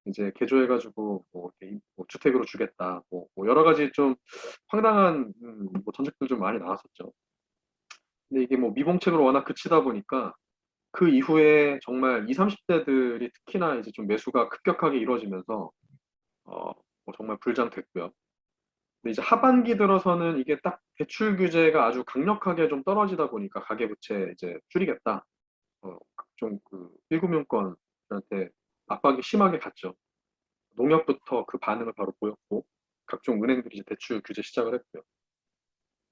A: 이제 개조해가지고 뭐, 이렇게 뭐 주택으로 주겠다. 뭐 여러 가지 좀 황당한 뭐 전책들 좀 많이 나왔었죠. 근데 이게 뭐 미봉책으로 워낙 그치다 보니까 그 이후에 정말 20, 30대들이 특히나 이제 좀 매수가 급격하게 이루어지면서 뭐 정말 불장됐고요. 근데 이제 하반기 들어서는 이게 딱 대출 규제가 아주 강력하게 좀 떨어지다 보니까 가계부채 이제 줄이겠다. 각종 그 1금융권한테 압박이 심하게 갔죠. 농협부터 그 반응을 바로 보였고 각종 은행들이 이제 대출 규제 시작을 했고요.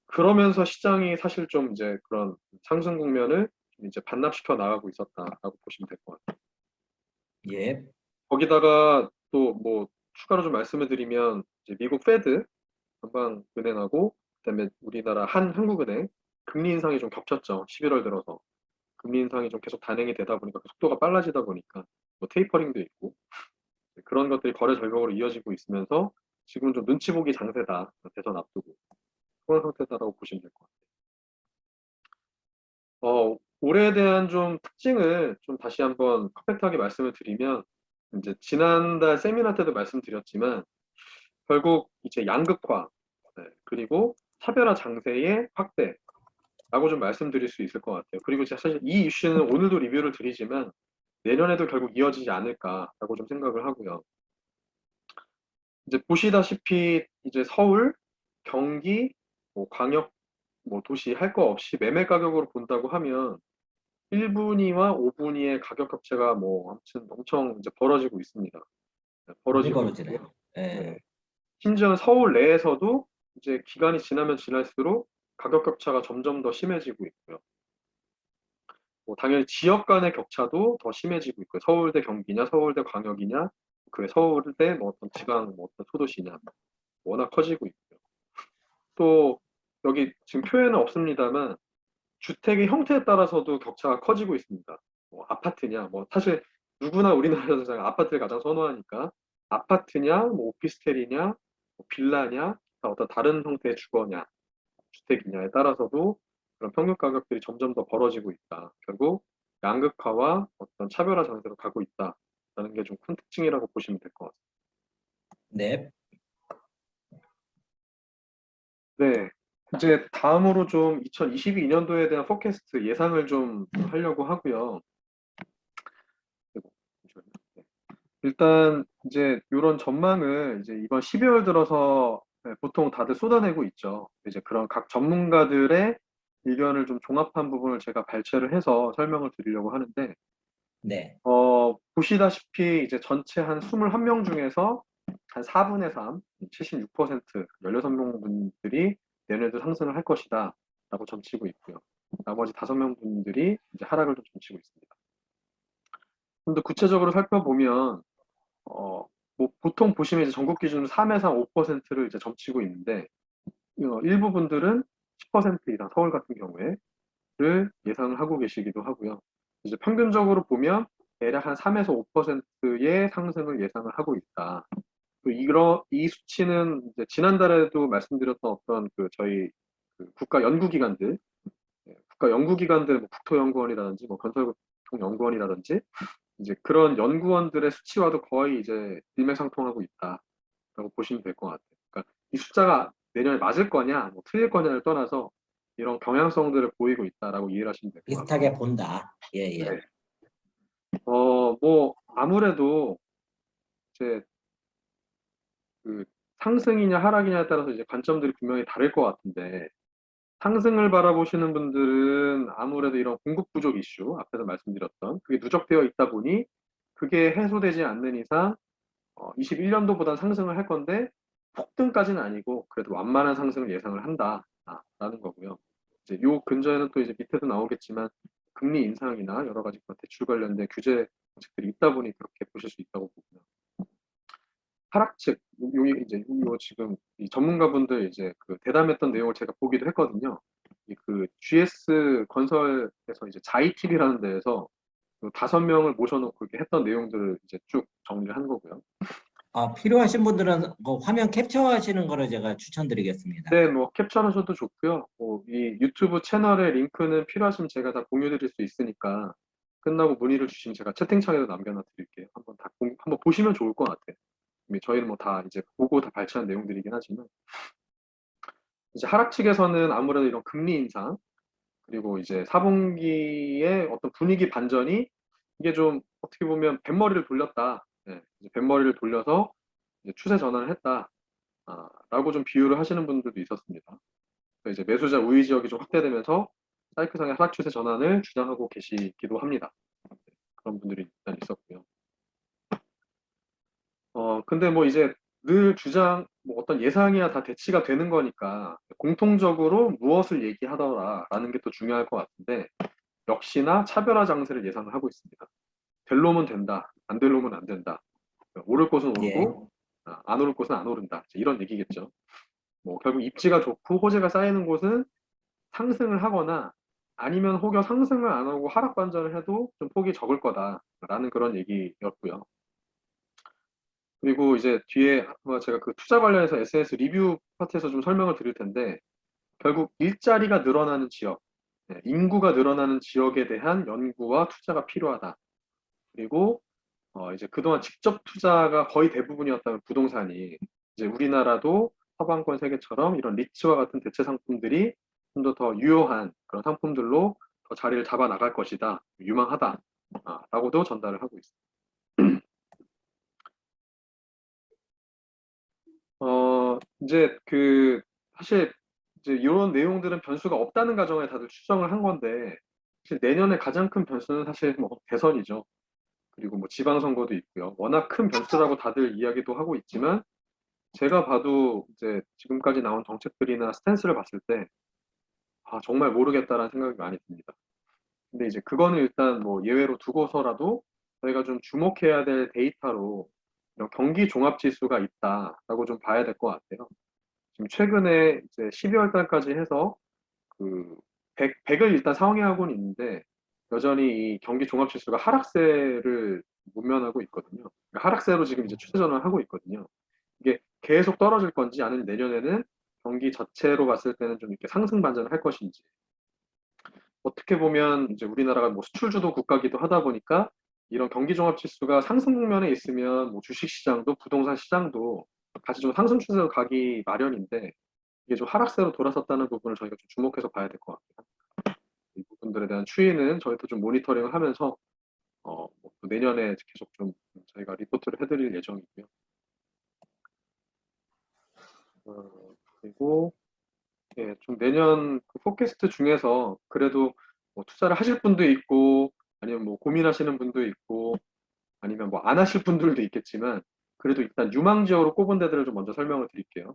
A: 그러면서 시장이 사실 좀 이제 그런 상승 국면을 좀 이제 반납시켜 나가고 있었다라고 보시면 될 것 같아요.
B: 예,
A: 거기다가 또 뭐 추가로 좀 말씀을 드리면 이제 미국 페드 한방은행하고 그다음에 우리나라 한국은행 금리 인상이 좀 겹쳤죠. 11월 들어서 금리 인상이 좀 계속 단행이 되다 보니까 그 속도가 빨라지다 보니까 뭐 테이퍼링도 있고 그런 것들이 거래 절벽으로 이어지고 있으면서 지금 좀 눈치 보기 장세다. 대선 앞두고 그런 상태다라고 보시면 될 것 같아요. 올해에 대한 좀 특징을 좀 다시 한번 컴팩트하게 말씀을 드리면 이제 지난달 세미나 때도 말씀드렸지만 결국 이제 양극화 네, 그리고 차별화 장세의 확대라고 좀 말씀드릴 수 있을 것 같아요. 그리고 사실 이 이슈는 오늘도 리뷰를 드리지만 내년에도 결국 이어지지 않을까라고 좀 생각을 하고요. 이제 보시다시피 이제 서울, 경기, 뭐 광역, 뭐 도시 할 거 없이 매매 가격으로 본다고 하면 1분위와 5분위의 가격 격차가 뭐 아무튼 엄청 이제 벌어지고 있습니다. 네,
B: 많이
A: 벌어지고 있고요.
B: 벌어지네요.
A: 네.
B: 예,
A: 심지어 서울 내에서도 이제 기간이 지나면 지날수록 가격 격차가 점점 더 심해지고 있고요. 뭐 당연히 지역 간의 격차도 더 심해지고 있고요. 서울대 경기냐, 서울대 광역이냐, 그 서울대 뭐 어떤 지방 뭐 어떤 소도시냐 워낙 커지고 있고요. 또 여기 지금 표에는 없습니다만 주택의 형태에 따라서도 격차가 커지고 있습니다. 뭐 아파트냐, 뭐 사실 누구나 우리나라에서 아파트를 가장 선호하니까 아파트냐, 뭐 오피스텔이냐, 뭐 빌라냐, 어떤 다른 형태의 주거냐, 주택이냐에 따라서도 그런 평균 가격들이 점점 더 벌어지고 있다. 결국 양극화와 어떤 차별화 장세로 가고 있다라는 게 좀 큰 특징이라고 보시면 될 것 같습니다.
B: 네,
A: 네. 이제 다음으로 좀 2022년도에 대한 포캐스트 예상을 좀 하려고 하고요. 그리고 잠시만요. 네. 일단 이제 이런 전망을 이제 이번 12월 들어서 네, 보통 다들 쏟아내고 있죠. 이제 그런 각 전문가들의 의견을 좀 종합한 부분을 제가 발췌를 해서 설명을 드리려고 하는데,
B: 네,
A: 보시다시피 이제 전체 한 21명 중에서 한 4분의 3, 76%, 16명 분들이 내년에도 상승을 할 것이다 라고 점치고 있고요. 나머지 5명 분들이 이제 하락을 좀 점치고 있습니다. 좀 더 구체적으로 살펴보면 뭐 보통 보시면 이제 전국 기준으로 3에서 5%를 이제 점치고 있는데 일부 분들은 10% 이상 서울 같은 경우에를 예상을 하고 계시기도 하고요. 이제 평균적으로 보면 대략 한 3에서 5%의 상승을 예상을 하고 있다. 이 수치는 이제 지난달에도 말씀드렸던 어떤 그 저희 그 국가 연구기관들, 국가 연구기관들, 뭐 국토연구원이라든지 뭐 건설연구원이라든지 이제 그런 연구원들의 수치와도 거의 이제 일맥상통하고 있다라고 보시면 될 것 같아요. 그러니까 이 숫자가 내년에 맞을 거냐, 뭐 틀릴 거냐를 떠나서 이런 경향성들을 보이고 있다라고 이해를 하시면 될 것 같고요.
B: 비슷하게 본다. 예, 예.
A: 네. 뭐 아무래도 이제 그 상승이냐 하락이냐에 따라서 이제 관점들이 분명히 다를 것 같은데 상승을 바라보시는 분들은 아무래도 이런 공급 부족 이슈 앞에서 말씀드렸던 그게 누적되어 있다 보니 그게 해소되지 않는 이상 21년도보다 상승을 할 건데 폭등까지는 아니고 그래도 완만한 상승을 예상을 한다라는 거고요. 이제 요 근저에는 또 이제 밑에도 나오겠지만 금리 인상이나 여러 가지 그런 대출 관련된 규제 정책들이 있다 보니 그렇게 보실 수 있다고 보고요. 하락책 요 이제 요 지금 이 전문가분들 이제 그 대담했던 내용을 제가 보기도 했거든요. 그 GS 건설에서 이제 자이TV라는 데에서 그 5명을 모셔놓고 이렇게 했던 내용들을 이제 쭉 정리를 한 거고요.
B: 필요하신 분들은 그 화면 캡처하시는 거를 제가 추천드리겠습니다.
A: 네, 뭐 캡처하셔도 좋고요. 이 유튜브 채널의 링크는 필요하시면 제가 다 공유드릴 수 있으니까 끝나고 문의를 주시면 제가 채팅창에도 남겨놔 드릴게요. 한번 보시면 좋을 것 같아요. 저희는 뭐 다 이제 보고 다 발췌한 내용들이긴 하지만 이제 하락 측에서는 아무래도 이런 금리 인상 그리고 이제 4분기의 어떤 분위기 반전이 이게 좀 어떻게 보면 뱃머리를 돌렸다. 네, 이제 뱃머리를 돌려서 이제 추세 전환을 했다. 라고 좀 비유를 하시는 분들도 있었습니다. 이제 매수자 우위 지역이 좀 확대되면서 사이클상의 하락 추세 전환을 주장하고 계시기도 합니다. 그런 분들이 일단 있었고요. 근데 뭐 이제 늘 뭐 어떤 예상이야 다 대치가 되는 거니까 공통적으로 무엇을 얘기하더라라는 게 또 중요할 것 같은데 역시나 차별화 장세를 예상을 하고 있습니다. 될 놈은 된다, 안 될 놈은 안 된다. 오를 곳은
B: 예.
A: 오르고 안 오를 곳은 안 오른다. 이런 얘기겠죠. 뭐 결국 입지가 좋고 호재가 쌓이는 곳은 상승을 하거나 아니면 혹여 상승을 안 하고 하락 반전을 해도 좀 폭이 적을 거다라는 그런 얘기였고요. 그리고 이제 뒤에 아마 제가 그 투자 관련해서 SNS 리뷰 파트에서 좀 설명을 드릴 텐데 결국 일자리가 늘어나는 지역, 인구가 늘어나는 지역에 대한 연구와 투자가 필요하다. 그리고 이제 그동안 직접 투자가 거의 대부분이었다면 부동산이 이제 우리나라도 서방권 세계처럼 이런 리츠와 같은 대체 상품들이 좀 더 유효한 그런 상품들로 더 자리를 잡아 나갈 것이다. 유망하다. 라고도 전달을 하고 있습니다. 이제 사실 이제 이런 내용들은 변수가 없다는 가정에 다들 추정을 한 건데 사실 내년에 가장 큰 변수는 사실 뭐 대선이죠. 그리고 뭐 지방선거도 있고요. 워낙 큰 변수라고 다들 이야기도 하고 있지만 제가 봐도 이제 지금까지 나온 정책들이나 스탠스를 봤을 때 정말 모르겠다라는 생각이 많이 듭니다. 근데 이제 그거는 일단 뭐 예외로 두고서라도 저희가 좀 주목해야 될 데이터로 이런 경기 종합 지수가 있다라고 좀 봐야 될 것 같아요. 지금 최근에 이제 12월 달까지 해서 그 100을 일단 상회하고는 있는데 여전히 이 경기 종합 지수가 하락세를 문면하고 있거든요. 그러니까 하락세로 지금 이제 추세 전환을 하고 있거든요. 이게 계속 떨어질 건지 아니면 내년에는 경기 자체로 봤을 때는 좀 이렇게 상승 반전을 할 것인지 어떻게 보면 이제 우리나라가 뭐 수출주도 국가기도 하다 보니까 이런 경기 종합 지수가 상승 국면에 있으면 뭐 주식 시장도 부동산 시장도 같이 좀 상승 추세로 가기 마련인데 이게 좀 하락세로 돌아섰다는 부분을 저희가 좀 주목해서 봐야 될 것 같아요. 이 부분들에 대한 추이는 저희도 좀 모니터링을 하면서 뭐또 내년에 계속 좀 저희가 리포트를 해드릴 예정이고요. 그리고 좀 내년 그 포캐스트 중에서 그래도 뭐 투자를 하실 분도 있고 아니면 뭐 고민하시는 분도 있고 아니면 뭐 안 하실 분들도 있겠지만 그래도 일단 유망 지역으로 꼽은 데들을 좀 먼저 설명을 드릴게요.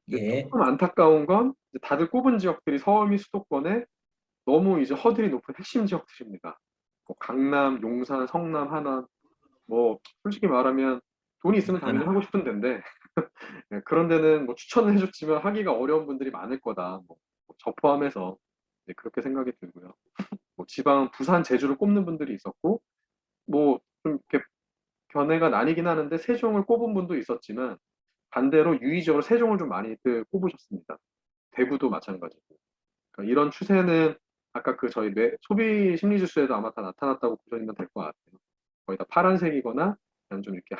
A: 근데
B: 예.
A: 조금 안타까운 건 이제 다들 꼽은 지역들이 서울 및 수도권에 너무 이제 허들이 높은 핵심 지역들입니다. 뭐 강남, 용산, 성남, 하남 뭐 솔직히 말하면 돈이 있으면 당연히 하고 싶은 데인데 그런 데는 뭐 추천을 해줬지만 하기가 어려운 분들이 많을 거다. 저 포함해서 그렇게 생각이 들고요. 뭐 지방 부산, 제주를 꼽는 분들이 있었고 뭐 좀 이렇게 견해가 나뉘긴 하는데 세종을 꼽은 분도 있었지만 반대로 유의적으로 세종을 좀 많이들 꼽으셨습니다. 대구도 마찬가지고. 그러니까 이런 추세는 아까 그 저희 소비 심리 지수에도 아마 다 나타났다고 보시면 될 것 같아요. 거의 다 파란색이거나 그냥 좀 이렇게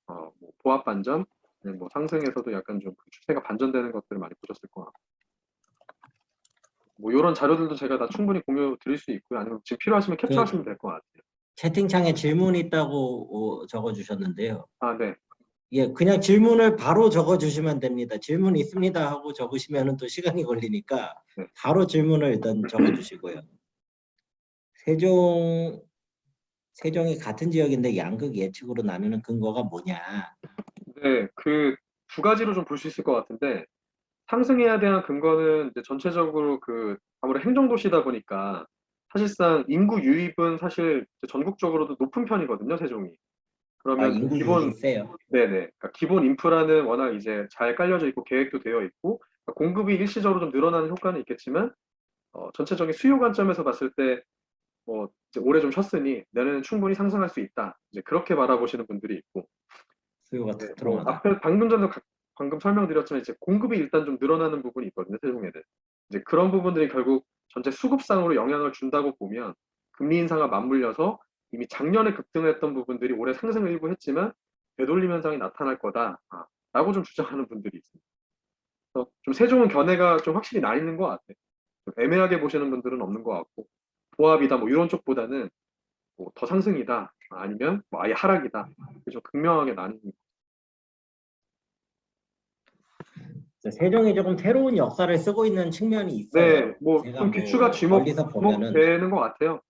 A: 뭐 보합 반전, 아니면 뭐 상승에서도 약간 좀그 추세가 반전되는 것들을 많이 보셨을 것 같고. 뭐 이런 자료들도 제가 다 충분히 공유 드릴 수 있고요. 아니면 지금 필요하시면
B: 그
A: 캡처하시면 될 것 같아요.
B: 채팅창에 질문 있다고 적어주셨는데요.
A: 네.
B: 예, 그냥 질문을 바로 적어주시면 됩니다. 질문 있습니다 하고 적으시면 또 시간이 걸리니까
A: 네.
B: 바로 질문을 일단 적어주시고요. 세종이 같은 지역인데 양극 예측으로 나누는 근거가 뭐냐?
A: 네, 그 두 가지로 좀 볼 수 있을 것 같은데 상승해야 되는 근거는 이제 전체적으로 아무래도 행정도시다 보니까 사실상 인구 유입은 사실 전국적으로도 높은 편이거든요, 세종이. 그러면
B: 인구 유입이
A: 기본
B: 세요.
A: 네네. 그러니까 기본 인프라는 워낙 이제 잘 깔려져 있고 계획도 되어 있고 그러니까 공급이 일시적으로 좀 늘어나는 효과는 있겠지만 전체적인 수요 관점에서 봤을 때 이제 올해 좀 쉬었으니 내년엔 충분히 상승할 수 있다. 이제 그렇게 바라보시는 분들이 있고,
B: 수요가
A: 네,
B: 트럼하다.
A: 앞에 방금 전도 방금 설명드렸지만 이제 공급이 일단 좀 늘어나는 부분이 있거든요, 세종에는. 이제 그런 부분들이 결국 전체 수급상으로 영향을 준다고 보면 금리 인상과 맞물려서 이미 작년에 급등했던 부분들이 올해 상승을 일부 했지만 되돌림 현상이 나타날 거다. 라고 좀 주장하는 분들이 있습니다. 그래서 좀 세종은 견해가 좀 확실히 나 있는 것 같아요. 좀 애매하게 보시는 분들은 없는 것 같고, 보합이다 뭐 이런 쪽보다는 더 상승이다 아니면 뭐 아예 하락이다. 좀 극명하게 나뉘는.
B: 세종이 조금 새로운 역사를 쓰고 있는 측면이
A: 네,
B: 있어요.
A: 뭐
B: 제가
A: 좀 귀추가
B: 뭐 멀리서 보면은
A: 주목되는 것 같아요.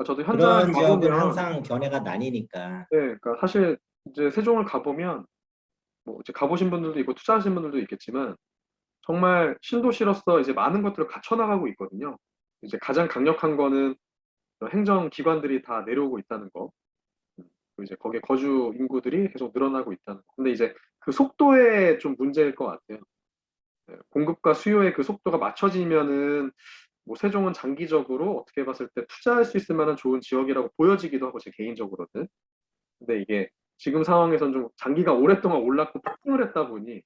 A: 저도 현장을
B: 그런 지역은
A: 가보면,
B: 항상 견해가 나뉘니까.
A: 네, 그러니까 사실 이제 세종을 가보면 뭐 이제 가보신 분들도 있고 투자하신 분들도 있겠지만 정말 신도시로서 이제 많은 것들을 갖춰 나가고 있거든요. 이제 가장 강력한 거는 행정 기관들이 다 내려오고 있다는 거. 그리고 이제 거기에 거주 인구들이 계속 늘어나고 있다는 거. 근데 이제 그 속도에 좀 문제일 것 같아요. 네, 공급과 수요의 그 속도가 맞춰지면은 뭐 세종은 장기적으로 어떻게 봤을 때 투자할 수 있을 만한 좋은 지역이라고 보여지기도 하고 제 개인적으로는. 근데 이게 지금 상황에선 좀 장기가 오랫동안 올랐고 폭등을 했다 보니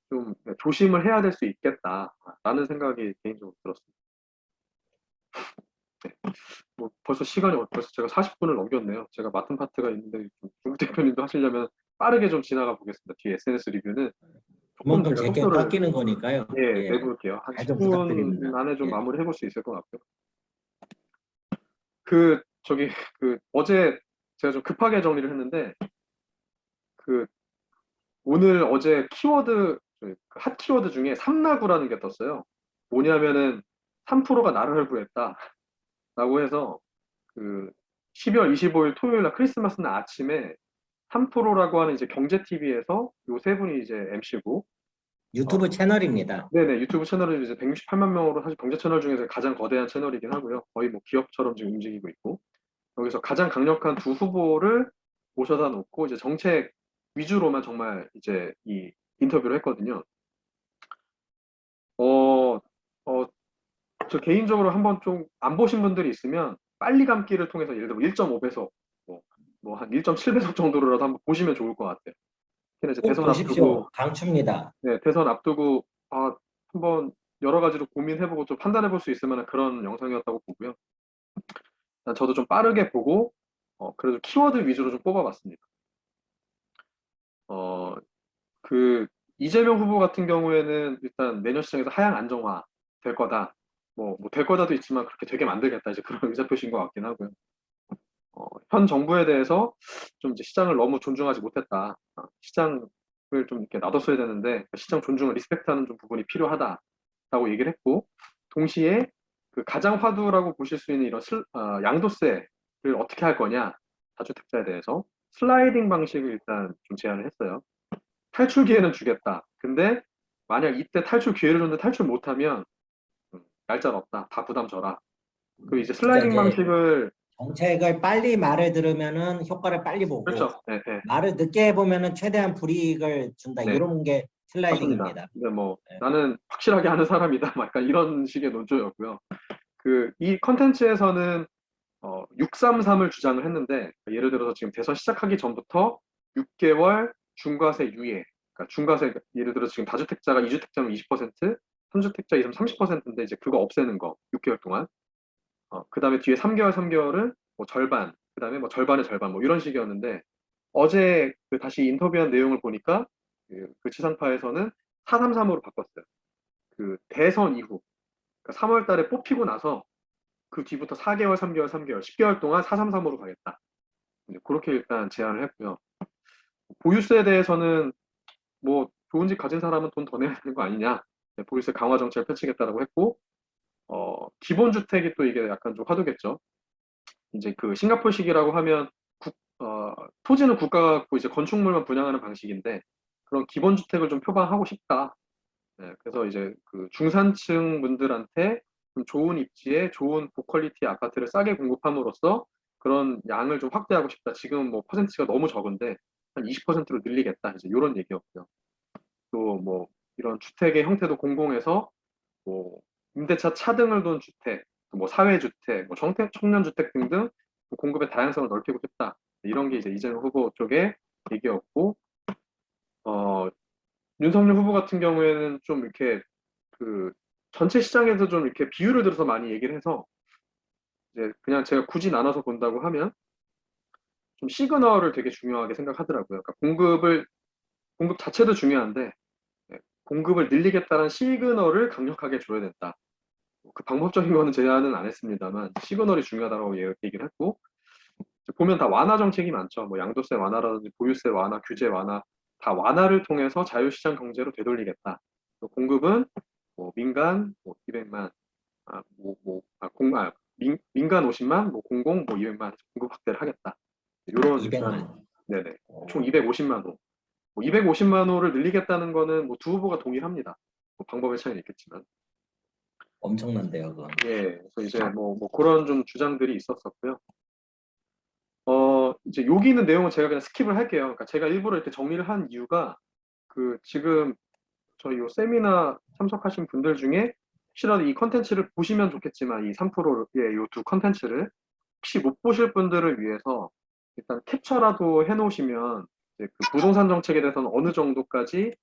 A: 좀 조심을 해야 될 수 있겠다라는 생각이 개인적으로 들었습니다. 네. 뭐 벌써 시간이 벌써 제가 40분을 넘겼네요. 제가 맡은 파트가 있는데 중국 대표님도 하시려면 빠르게 좀 지나가 보겠습니다. 뒤에 SNS 리뷰는 조금
B: 그만큼
A: 제가
B: 제게
A: 속도를
B: 깎이는 거니까요. 예,
A: 내볼게요. 한
B: 잘 좀
A: 10분
B: 부탁드립니다.
A: 안에 좀
B: 예.
A: 마무리 해볼 수 있을 것 같고요. 그 저기 어제 제가 좀 급하게 정리를 했는데 그 오늘 어제 키워드 핫 키워드 중에 삼나구라는 게 떴어요. 뭐냐면은 3%가 나라를 구했다라고 해서 그 12월 25일 토요일 날 크리스마스 날 아침에 3%라고 하는 이제 경제 TV에서 요 세 분이 이제 MC고
B: 유튜브 채널입니다.
A: 네네 유튜브 채널을 이제 168만 명으로 사실 경제 채널 중에서 가장 거대한 채널이긴 하고요. 거의 뭐 기업처럼 지금 움직이고 있고 여기서 가장 강력한 두 후보를 모셔다 놓고 이제 정책 위주로만 정말 이제 이 인터뷰를 했거든요. 어, 어, 저 개인적으로 한번 좀 안 보신 분들이 있으면 빨리 감기를 통해서 예를 들어 1.5배속, 한 1.7배속 정도로라도 한번 보시면 좋을 것 같아요. 특히나 이제
B: 꼭
A: 대선
B: 보십시오.
A: 앞두고,
B: 강추입니다.
A: 네, 대선 앞두고, 한번 여러 가지로 고민해보고 좀 판단해볼 수 있을 만한 그런 영상이었다고 보고요. 일단 저도 좀 빠르게 보고, 그래도 키워드 위주로 좀 뽑아봤습니다. 어, 그 이재명 후보 같은 경우에는 일단 내년 시장에서 하향 안정화 될 거다. 될 거다도 있지만 그렇게 되게 만들겠다. 이제 그런 의사표시인 것 같긴 하고요. 현 정부에 대해서 좀 이제 시장을 너무 존중하지 못했다. 시장을 좀 이렇게 놔뒀어야 되는데 시장 존중을 리스펙트하는 좀 부분이 필요하다라고 얘기를 했고 동시에 그 가장 화두라고 보실 수 있는 이런 양도세를 어떻게 할 거냐 다주택자에 대해서 슬라이딩 방식을 일단 좀 제안을 했어요. 탈출 기회는 주겠다. 근데 만약 이때 탈출 기회를 줬는데 탈출 못하면 날짜가 없다. 다 부담 져라. 그 이제
B: 그러니까
A: 슬라이딩
B: 이제
A: 방식을
B: 정책을 빨리 말을 들으면은 효과를 빨리 보고
A: 그렇죠. 네, 네.
B: 말을 늦게 해보면은 최대한 불이익을 준다.
A: 네.
B: 이런 게
A: 맞습니다.
B: 슬라이딩입니다.
A: 근데 뭐
B: 예.
A: 나는 확실하게 하는 사람이다. 막 약간 이런 식의 논조였고요. 이 컨텐츠에서는 633을 주장을 했는데 예를 들어서 지금 대선 시작하기 전부터 6개월 중과세 유예. 그러니까 중과세 예를 들어서 지금 다주택자가 2주택자면 20%, 3주택자 이상 30%인데 이제 그거 없애는 거 6개월 동안. 그다음에 뒤에 3개월은 뭐 절반, 그다음에 뭐 절반의 절반 뭐 이런 식이었는데 어제 그 다시 인터뷰한 내용을 보니까 그 지상파에서는 433으로 바꿨어요. 그 대선 이후, 그러니까 3월 달에 뽑히고 나서 그 뒤부터 4개월, 3개월, 10개월 동안 433으로 가겠다. 이제 그렇게 일단 제안을 했고요. 보유세에 대해서는 뭐 좋은 집 가진 사람은 돈 더 내야 되는 거 아니냐. 네, 보유세 강화 정책을 펼치겠다라고 했고, 기본주택이 또 이게 약간 좀 화두겠죠. 이제 그 싱가포르식이라고 하면 토지는 국가가 갖고 이제 건축물만 분양하는 방식인데 그런 기본주택을 좀 표방하고 싶다. 네, 그래서 이제 그 중산층 분들한테 좀 좋은 입지에 좋은 고퀄리티 아파트를 싸게 공급함으로써 그런 양을 좀 확대하고 싶다. 지금 뭐 퍼센트가 너무 적은데 한 20%로 늘리겠다. 이제 이런 얘기였고요. 또 뭐 이런 주택의 형태도 공공해서 뭐 임대차 차등을 둔 주택, 뭐 사회주택, 뭐 청년주택 등등 공급의 다양성을 넓히고 싶다. 이런 게 이제 이재명 후보 쪽의 얘기였고, 어, 윤석열 후보 같은 경우에는 좀 이렇게 그 전체 시장에서 좀 이렇게 비율을 들어서 많이 얘기를 해서 이제 그냥 제가 굳이 나눠서 본다고 하면 좀 시그널을 되게 중요하게 생각하더라고요. 그러니까 공급 자체도 중요한데 예, 공급을 늘리겠다는 시그널을 강력하게 줘야 된다. 그 방법적인 거는 제안은 안 했습니다만 시그널이 중요하다고 얘기를 했고 보면 다 완화 정책이 많죠. 뭐 양도세 완화라든지 보유세 완화, 규제 완화 다 완화를 통해서 자유시장 경제로 되돌리겠다. 공급은 뭐 민간 뭐 200만, 민간 50만, 뭐 공공 뭐 200만 공급 확대를 하겠다. 이런 일단
B: 200만.
A: 네네 총 250만 호. 뭐 250만 호를 늘리겠다는 거는 뭐 두 후보가 동일합니다. 뭐 방법의 차이는 있겠지만.
B: 엄청난데요, 그건.
A: 예, 그래서 이제 뭐 그런 좀 주장들이 있었었고요. 이제 여기 있는 내용은 제가 그냥 스킵을 할게요. 그러니까 제가 일부러 이렇게 정리를 한 이유가 그 지금 저희 요 세미나 참석하신 분들 중에 혹시라도 이 컨텐츠를 보시면 좋겠지만 이 3%의 요 두 컨텐츠를 혹시 못 보실 분들을 위해서 일단 캡처라도 해놓으시면 이제 그 부동산 정책에 대해서는 어느 정도까지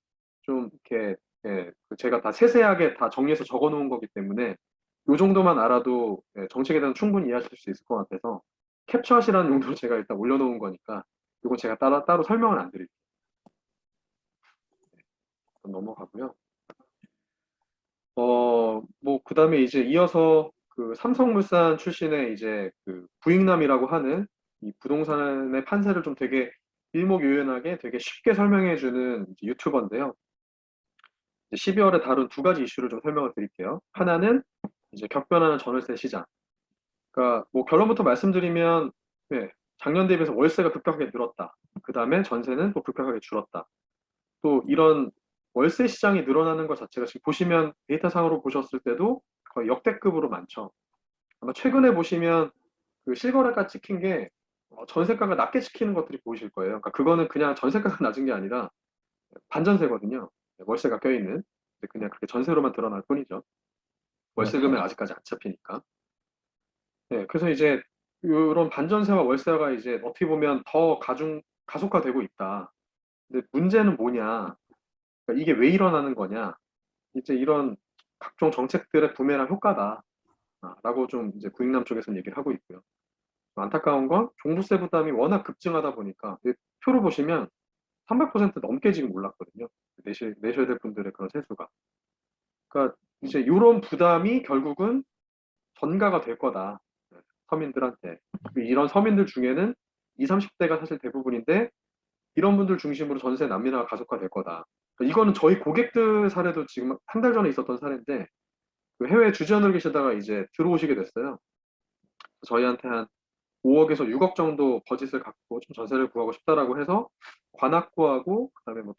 A: 좀 이렇게 예, 그 제가 다 세세하게 다 정리해서 적어놓은 거기 때문에 요 정도만 알아도 예, 정책에 대해서 충분히 이해하실 수 있을 것 같아서 캡처하시라는 용도로 제가 일단 올려놓은 거니까 이건 제가 따로 설명을 안 드릴게요. 넘어가고요. 뭐 그다음에 이제 이어서 그 삼성물산 출신의 이제 그 부익남이라고 하는 이 부동산의 판세를 좀 되게 일목요연하게 되게 쉽게 설명해주는 유튜버인데요. 12월에 다룬 두 가지 이슈를 좀 설명을 드릴게요. 하나는 이제 격변하는 전월세 시장. 그러니까 뭐 결론부터 말씀드리면 네, 작년 대비해서 월세가 급격하게 늘었다. 그 다음에 전세는 또 급격하게 줄었다. 또 이런 월세 시장이 늘어나는 것 자체가 지금 보시면 데이터상으로 보셨을 때도 거의 역대급으로 많죠. 아마 최근에 보시면 그 실거래가 찍힌 게 전세가가 낮게 찍히는 것들이 보이실 거예요. 그러니까 그거는 그냥 전세가가 낮은 게 아니라 반전세거든요. 월세가 껴있는. 그냥 그렇게 전세로만 드러날 뿐이죠. 월세 금액
B: 그렇죠.
A: 아직까지 안 잡히니까. 네, 그래서 이제 이런 반전세와 월세가 이제 어떻게 보면 더 가속화되고 있다. 근데 문제는 뭐냐? 그러니까 이게 왜 일어나는 거냐? 이제 이런 각종 정책들의 부메랑 효과다. 라고 좀 이제 구익남 쪽에서는 얘기를 하고 있고요. 안타까운 건 종부세 부담이 워낙 급증하다 보니까 표를 보시면 300% 넘게 지금 올랐거든요. 내셔야 될 분들의 그런 세수가. 그러니까 이제 이런 부담이 결국은 전가가 될 거다. 서민들한테. 이런 서민들 중에는 20, 30대가 사실 대부분인데 이런 분들 중심으로 전세 난민화가 가속화될 거다. 그러니까 이거는 저희 고객들 사례도 지금 한 달 전에 있었던 사례인데 그 해외 주재원으로 계시다가 이제 들어오시게 됐어요. 저희한테 한 5억에서 6억 정도 버짓을 갖고 좀 전세를 구하고 싶다라고 해서 관악구하고 그다음에 뭐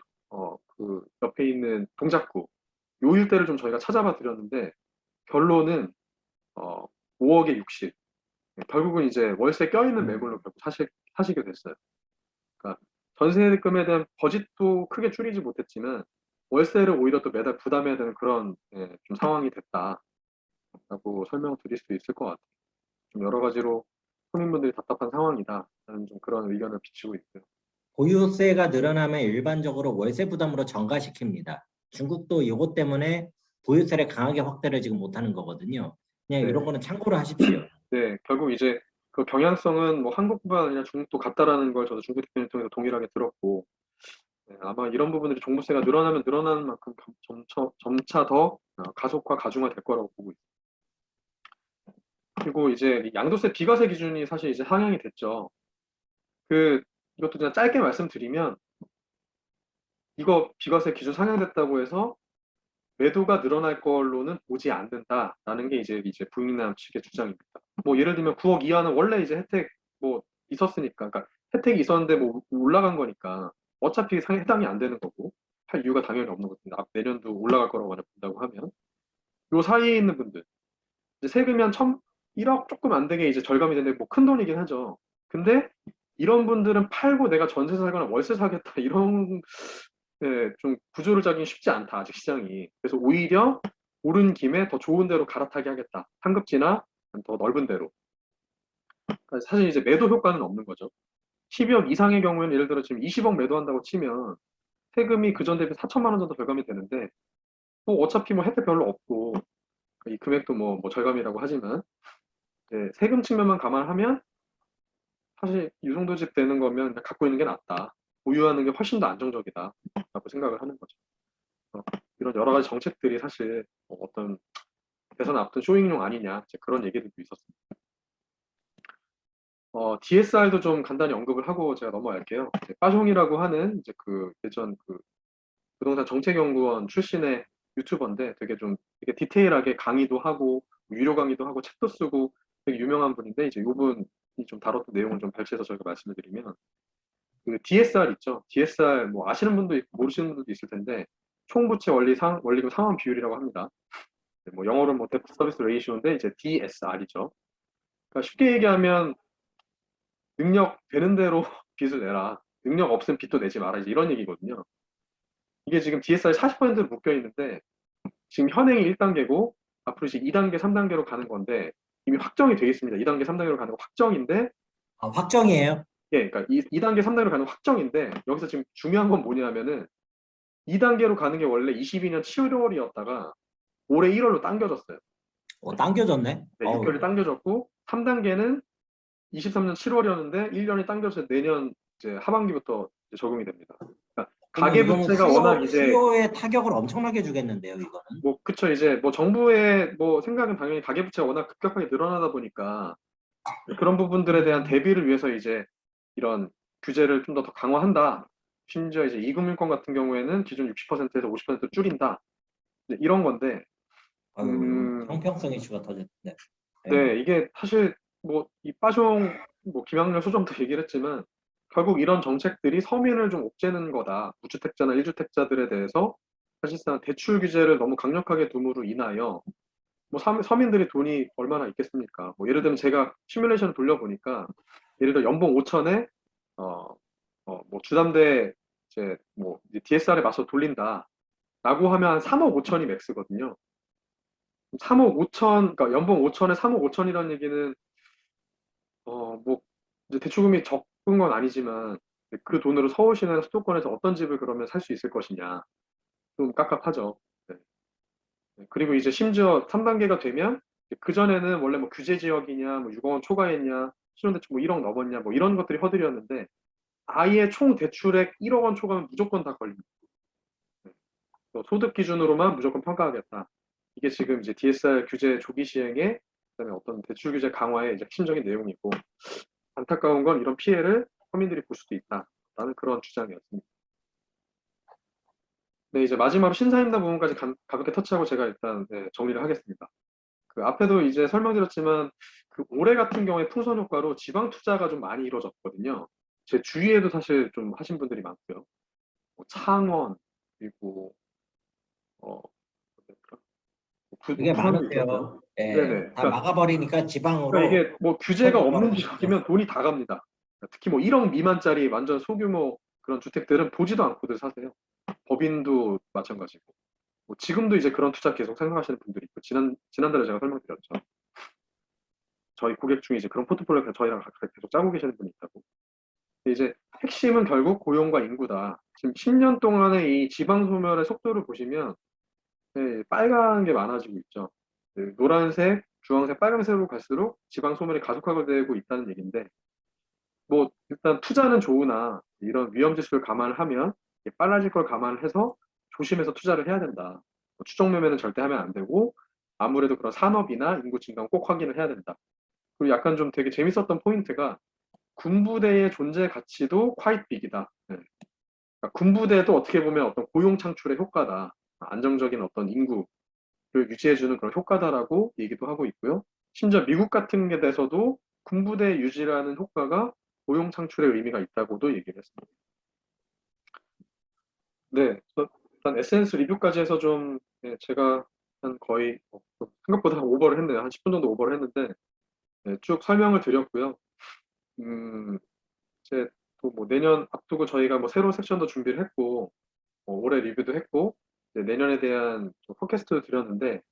A: 그 옆에 있는 동작구 요 일대를 좀 저희가 찾아봐 드렸는데 결론은 5억에 60. 결국은 이제 월세 껴있는 매물로 결국 사시게 됐어요. 그러니까 전세금에 대한 버짓도 크게 줄이지 못했지만 월세를 오히려 또 매달 부담해야 되는 그런 좀 상황이 됐다라고 설명드릴 수 있을 것 같아요. 좀 여러 가지로 서민분들이 답답한 상황이다. 라는 좀 그런 의견을 비치고 있고요.
B: 보유세가 늘어나면 일반적으로 월세 부담으로 전가시킵니다. 중국도 이것 때문에 보유세를 강하게 확대를 지금 못하는 거거든요. 그냥
A: 네,
B: 이런 거는 참고를 하십시오.
A: 네, 결국 이제 그 경향성은 뭐 한국뿐만 아니라 중국도 같다라는 걸 저도 중국 대표님 통해서 동일하게 들었고 네, 아마 이런 부분들이 종부세가 늘어나면 늘어나는 만큼 점차 더 가속화, 가중화 될 거라고 보고 있습니다. 그리고 이제 양도세 비과세 기준이 사실 이제 상향이 됐죠. 이것도 그냥 짧게 말씀드리면 이거 비과세 기준 상향됐다고 해서 매도가 늘어날 걸로는 보지 않는다라는 게 이제 부익남 측의 주장입니다. 뭐 예를 들면 9억 이하는 원래 이제 혜택 뭐 있었으니까, 그러니까 혜택이 있었는데 뭐 올라간 거니까 어차피 해당이 안 되는 거고 할 이유가 당연히 없는 거죠. 내년도 올라갈 거라고 만약 본다고 하면 요 사이에 있는 분들 이제 세금이 한 1억 조금 안 되게 이제 절감이 되는데 뭐 큰 돈이긴 하죠. 근데 이런 분들은 팔고 내가 전세 살거나 월세 사겠다 이런 좀 구조를 짜기는 쉽지 않다 아직 시장이. 그래서 오히려 오른 김에 더 좋은 데로 갈아타게 하겠다. 상급지나 더 넓은 데로. 그러니까 사실 이제 매도 효과는 없는 거죠. 12억 이상의 경우에는 예를 들어 지금 20억 매도한다고 치면 세금이 그전 대비 4천만 원 정도 절감이 되는데 뭐 어차피 뭐 혜택 별로 없고 이 금액도 뭐 절감이라고 하지만 이제 세금 측면만 감안하면 사실 이 정도 집 되는 거면 그냥 갖고 있는 게 낫다. 보유하는 게 훨씬 더 안정적이다라고 생각을 하는 거죠. 이런 여러 가지 정책들이 사실 뭐 어떤 대선 앞둔 쇼잉용 아니냐 이제 그런 얘기들도 있었습니다. DSR도 좀 간단히 언급을 하고 제가 넘어갈게요. 빠숑이라고 하는 이제 그 예전 그 부동산 정책연구원 출신의 유튜버인데 되게 디테일하게 강의도 하고 유료 강의도 하고 책도 쓰고 되게 유명한 분인데 이제 이분이 좀 다뤘던 내용을 좀 발췌해서 저희가 말씀을 드리면 그 DSR 있죠. DSR 뭐 아시는 분도 있고 모르시는 분들도 있을 텐데 총부채 원리금 상환 비율이라고 합니다. 뭐 영어로 뭐 데프트 서비스 레이시오인데 이제 DSR이죠. 그러니까 쉽게 얘기하면 능력 되는 대로 빚을 내라. 능력 없으면 빚도 내지 마라. 이제 이런 얘기거든요. 이게 지금 DSR이 40%로 묶여 있는데 지금 현행이 1단계고 앞으로 이제 2단계, 3단계로 가는 건데 이미 확정이 되어 있습니다. 2단계, 3단계로 가는 거 확정인데
B: 확정이에요.
A: 예, 그러니까 2단계, 3단계로 가는 거 확정인데 여기서 지금 중요한 건 뭐냐면은 2단계로 가는 게 원래 22년 7월이었다가 올해 1월로 당겨졌어요.
B: 당겨졌네.
A: 네, 6개월이 당겨졌고 3단계는 23년 7월이었는데 1년이 당겨서 내년 이제 하반기부터 이제 적용이 됩니다. 그러니까
B: 이거는
A: 가계부채가 워낙 이제
B: 수요에 타격을 엄청나게 주겠는데요, 이거는.
A: 뭐 그쵸 이제 뭐 정부의 뭐 생각은 당연히 가계부채가 워낙 급격하게 늘어나다 보니까 그런 부분들에 대한 대비를 위해서 이제 이런 규제를 좀 더 강화한다. 심지어 이제 이금융권 같은 경우에는 기존 60%에서 50% 줄인다. 이제 이런 건데
B: 형평성 이슈가 터졌네.
A: 네, 이게 사실 뭐 이 빠숑 뭐 김학렬 소장도 얘기를 했지만 결국 이런 정책들이 서민을 좀 옥죄는 거다. 무주택자나 1주택자들에 대해서 사실상 대출 규제를 너무 강력하게 둠으로 인하여 뭐 서민들이 돈이 얼마나 있겠습니까? 뭐 예를 들면 제가 시뮬레이션을 돌려보니까 예를 들어 연봉 5천에 뭐 주담대 이제 뭐 DSR에 맞서 돌린다라고 하면 한 3억 5천이 맥스거든요. 3억 5천, 그러니까 연봉 5천에 3억 5천이라는 얘기는 뭐 이제 대출금이 적은 건 아니지만 그 돈으로 서울 시내나 수도권에서 어떤 집을 그러면 살 수 있을 것이냐 좀 깝깝하죠. 네. 그리고 이제 심지어 3단계가 되면 그 전에는 원래 뭐 규제 지역이냐, 뭐 6억 원 초과했냐, 신용대출 뭐 1억 넘었냐, 뭐 이런 것들이 허들이었는데 아예 총 대출액 1억 원 초과면 무조건 다 걸립니다. 네. 소득 기준으로만 무조건 평가하겠다. 이게 지금 이제 DSR 규제 조기 시행에 그다음에 어떤 대출 규제 강화의 이제 핵심적인 내용이고 안타까운 건 이런 피해를 서민들이 볼 수도 있다라는 그런 주장이었습니다. 네, 이제 마지막으로 신사임당 부분까지 가볍게 터치하고 제가 일단 네, 정리를 하겠습니다. 그 앞에도 이제 설명드렸지만 그 올해 같은 경우에 풍선 효과로 지방 투자가 좀 많이 이루어졌거든요. 제 주위에도 사실 좀 하신 분들이 많고요. 뭐 창원 그리고 어
B: 그게
A: 부산도 있었나요?
B: 많으세요. 예,
A: 네네.
B: 다 막아버리니까
A: 그러니까
B: 지방으로
A: 이게 뭐 규제가
B: 선효과로
A: 없는
B: 가시죠.
A: 지역이면 돈이 다 갑니다. 특히 뭐 1억 미만짜리 완전 소규모 그런 주택들은 보지도 않고들 사세요. 법인도 마찬가지고. 뭐 지금도 이제 그런 투자 계속 생각하시는 분들이 있고, 지난달에 제가 설명드렸죠. 저희 고객 중에 이제 그런 포트폴리오 저희랑 계속 짜고 계시는 분이 있다고. 근데 이제 핵심은 결국 고용과 인구다. 지금 10년 동안의 이 지방 소멸의 속도를 보시면 네, 빨간 게 많아지고 있죠. 네, 노란색, 주황색, 빨간색으로 갈수록 지방 소멸이 가속화가 되고 있다는 얘기인데, 뭐 일단 투자는 좋으나 이런 위험 지수를 감안하면 빨라질 걸 감안을 해서 조심해서 투자를 해야 된다. 뭐 추정 매매는 절대 하면 안 되고 아무래도 그런 산업이나 인구 증가는 꼭 확인을 해야 된다. 그리고 약간 좀 되게 재밌었던 포인트가 군부대의 존재 가치도 quite big이다. 네. 그러니까 군부대도 어떻게 보면 어떤 고용 창출의 효과다. 안정적인 어떤 인구를 유지해주는 그런 효과다라고 얘기도 하고 있고요. 심지어 미국 같은 게 돼서도 군부대 유지라는 효과가 고용 창출의 의미가 있다고도 얘기를 했습니다. 네, 일단 에센스 리뷰까지 해서 좀 네, 제가 한 거의 생각보다 한 오버를 했네요. 한 10분 정도 오버를 했는데 네, 쭉 설명을 드렸고요. 이제 또 뭐 내년 앞두고 저희가 뭐 새로운 섹션도 준비를 했고 올해 리뷰도 했고 이제 내년에 대한 좀 팟캐스트도 드렸는데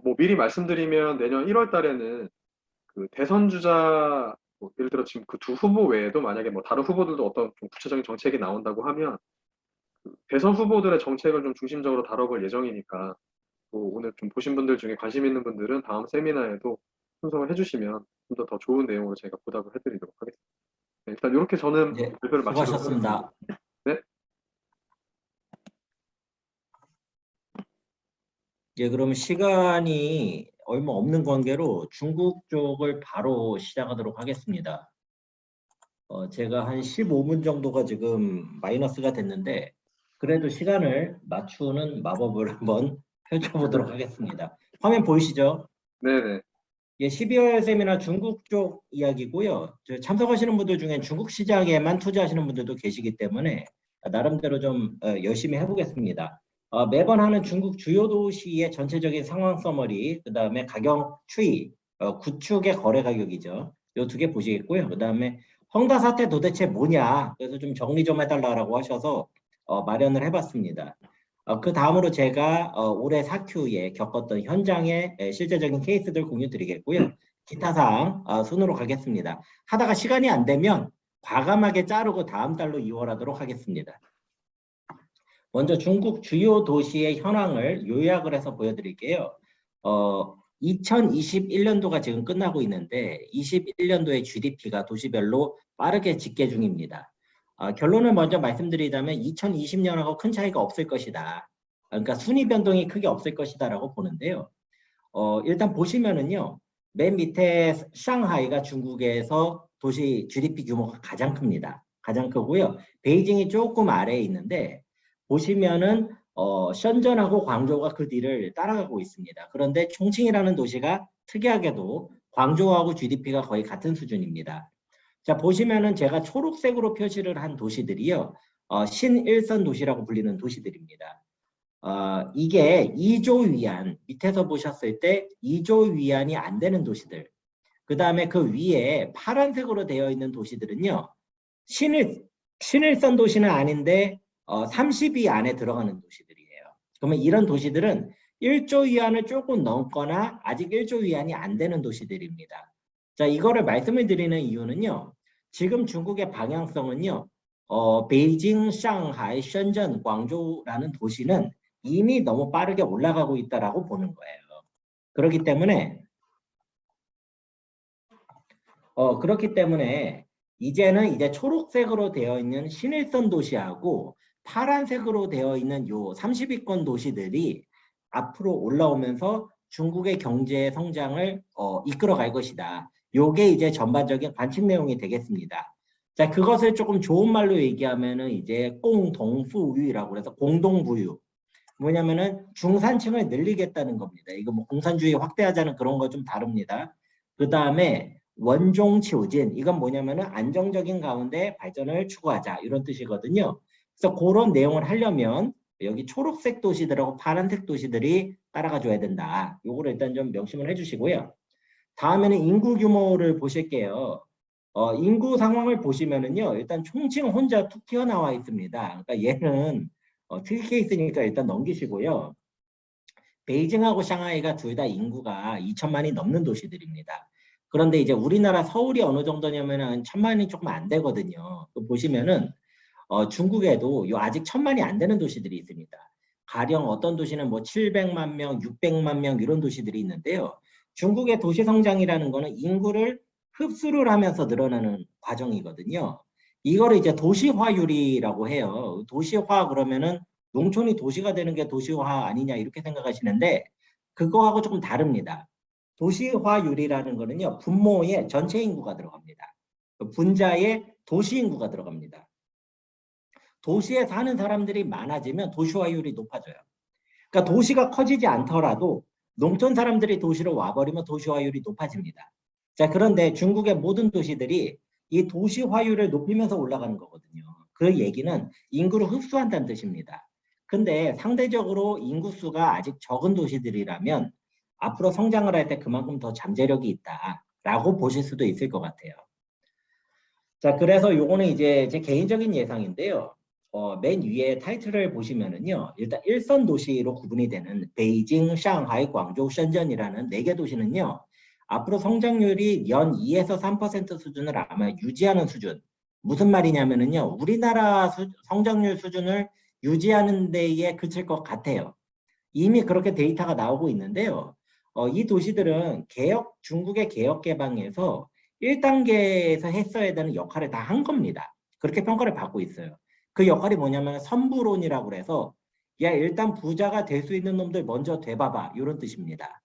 A: 뭐 미리 말씀드리면 내년 1월 달에는 그 대선 주자 뭐 예를 들어 지금 그 두 후보 외에도 만약에 뭐 다른 후보들도 어떤 좀 구체적인 정책이 나온다고 하면 대선 후보들의 정책을 좀 중심적으로 다뤄볼 예정이니까 또 오늘 좀 보신 분들 중에 관심 있는 분들은 다음 세미나에도 참석을 해주시면 좀 더 좋은 내용으로 제가 보답을 해드리도록 하겠습니다. 네, 일단 이렇게 저는
B: 네,
A: 발표를 마치도록 하겠습니다.
B: 수고하셨습니다.
A: 네,
B: 예, 그럼 시간이 얼마 없는 관계로 중국 쪽을 바로 시작하도록 하겠습니다. 제가 한 15분 정도가 지금 마이너스가 됐는데 그래도 시간을 맞추는 마법을 한번 펼쳐보도록 하겠습니다. 화면 보이시죠?
A: 네네.
B: 예, 12월 세미나 중국 쪽 이야기고요. 참석하시는 분들 중에 중국 시장에만 투자하시는 분들도 계시기 때문에 나름대로 좀 열심히 해보겠습니다. 매번 하는 중국 주요 도시의 전체적인 상황 서머리, 그 다음에 가격 추이, 구축의 거래 가격이죠. 이 두 개 보시겠고요. 그 다음에 헝다 사태 도대체 뭐냐? 그래서 좀 정리 좀 해달라고 하셔서 마련을 해봤습니다. 그 다음으로 제가 올해 4Q에 겪었던 현장의 실제적인 케이스들 공유 드리겠고요. 기타 사항 순으로 가겠습니다. 하다가 시간이 안 되면 과감하게 자르고 다음 달로 이월하도록 하겠습니다. 먼저 중국 주요 도시의 현황을 요약을 해서 보여드릴게요. 2021년도가 지금 끝나고 있는데 21년도의 GDP가 도시별로 빠르게 집계 중입니다. 결론을 먼저 말씀드리자면 2020년하고 큰 차이가 없을 것이다. 그러니까 순위 변동이 크게 없을 것이다라고 보는데요. 일단 보시면은요. 맨 밑에 상하이가 중국에서 도시 GDP 규모가 가장 큽니다. 가장 크고요. 베이징이 조금 아래에 있는데 보시면은 션전하고 광저우가 그 뒤를 따라가고 있습니다. 그런데 총칭이라는 도시가 특이하게도 광저우하고 GDP가 거의 같은 수준입니다. 자, 보시면은 제가 초록색으로 표시를 한 도시들이요. 신일선 도시라고 불리는 도시들입니다. 이게 2조 위안, 밑에서 보셨을 때 2조 위안이 안 되는 도시들. 그 다음에 그 위에 파란색으로 되어 있는 도시들은요. 신일선 도시는 아닌데 30위 안에 들어가는 도시들이에요. 그러면 이런 도시들은 1조 위안을 조금 넘거나 아직 1조 위안이 안 되는 도시들입니다. 자, 이거를 말씀을 드리는 이유는요. 지금 중국의 방향성은요. 베이징, 상하이, 션전, 광저우라는 도시는 이미 너무 빠르게 올라가고 있다라고 보는 거예요. 그렇기 때문에 이제는 이제 초록색으로 되어 있는 신일선 도시하고 파란색으로 되어 있는 요 30위권 도시들이 앞으로 올라오면서 중국의 경제 성장을 이끌어갈 것이다. 요게 이제 전반적인 관측 내용이 되겠습니다. 자, 그것을 조금 좋은 말로 얘기하면은 이제 공동부유라고 해서 공동부유. 뭐냐면은 중산층을 늘리겠다는 겁니다. 이거 뭐 공산주의 확대하자는 그런 거 좀 다릅니다. 그 다음에 원종치우진, 이건 뭐냐면은 안정적인 가운데 발전을 추구하자 이런 뜻이거든요. 그래서 그런 내용을 하려면 여기 초록색 도시들하고 파란색 도시들이 따라가 줘야 된다. 요거를 일단 좀 명심을 해주시고요. 다음에는 인구 규모를 보실게요. 인구 상황을 보시면은요, 일단 총칭 혼자 툭 튀어나와 있습니다. 그러니까 얘는 특이 케이스니까 일단 넘기시고요. 베이징하고 샹하이가 둘 다 인구가 2천만이 넘는 도시들입니다. 그런데 이제 우리나라 서울이 어느 정도냐면은 1,000만이 조금 안 되거든요. 보시면은 중국에도 요 아직 1,000만이 안 되는 도시들이 있습니다. 가령 어떤 도시는 뭐 700만 명, 600만 명 이런 도시들이 있는데요. 중국의 도시 성장이라는 거는 인구를 흡수를 하면서 늘어나는 과정이거든요. 이거를 이제 도시화율이라고 해요. 도시화 그러면은 농촌이 도시가 되는 게 도시화 아니냐 이렇게 생각하시는데 그거하고 조금 다릅니다. 도시화율이라는 거는요. 분모에 전체 인구가 들어갑니다. 분자에 도시 인구가 들어갑니다. 도시에 사는 사람들이 많아지면 도시화율이 높아져요. 그러니까 도시가 커지지 않더라도 농촌 사람들이 도시로 와버리면 도시화율이 높아집니다. 자, 그런데 중국의 모든 도시들이 이 도시화율을 높이면서 올라가는 거거든요. 그 얘기는 인구를 흡수한다는 뜻입니다. 근데 상대적으로 인구수가 아직 적은 도시들이라면 앞으로 성장을 할 때 그만큼 더 잠재력이 있다라고 보실 수도 있을 것 같아요. 자, 그래서 요거는 이제 제 개인적인 예상인데요. 맨 위에 타이틀을 보시면은요, 일단 일선 도시로 구분이 되는 베이징, 상하이, 광저우, 션전이라는 4개 도시는요, 앞으로 성장률이 연 2에서 3% 수준을 아마 유지하는 수준. 무슨 말이냐면은요, 우리나라 성장률 수준을 유지하는 데에 그칠 것 같아요. 이미 그렇게 데이터가 나오고 있는데요. 이 도시들은 중국의 개혁 개방에서 1단계에서 했어야 되는 역할을 다 한 겁니다. 그렇게 평가를 받고 있어요. 그 역할이 뭐냐면 선부론이라고 그래서 야 일단 부자가 될 수 있는 놈들 먼저 돼봐봐 이런 뜻입니다.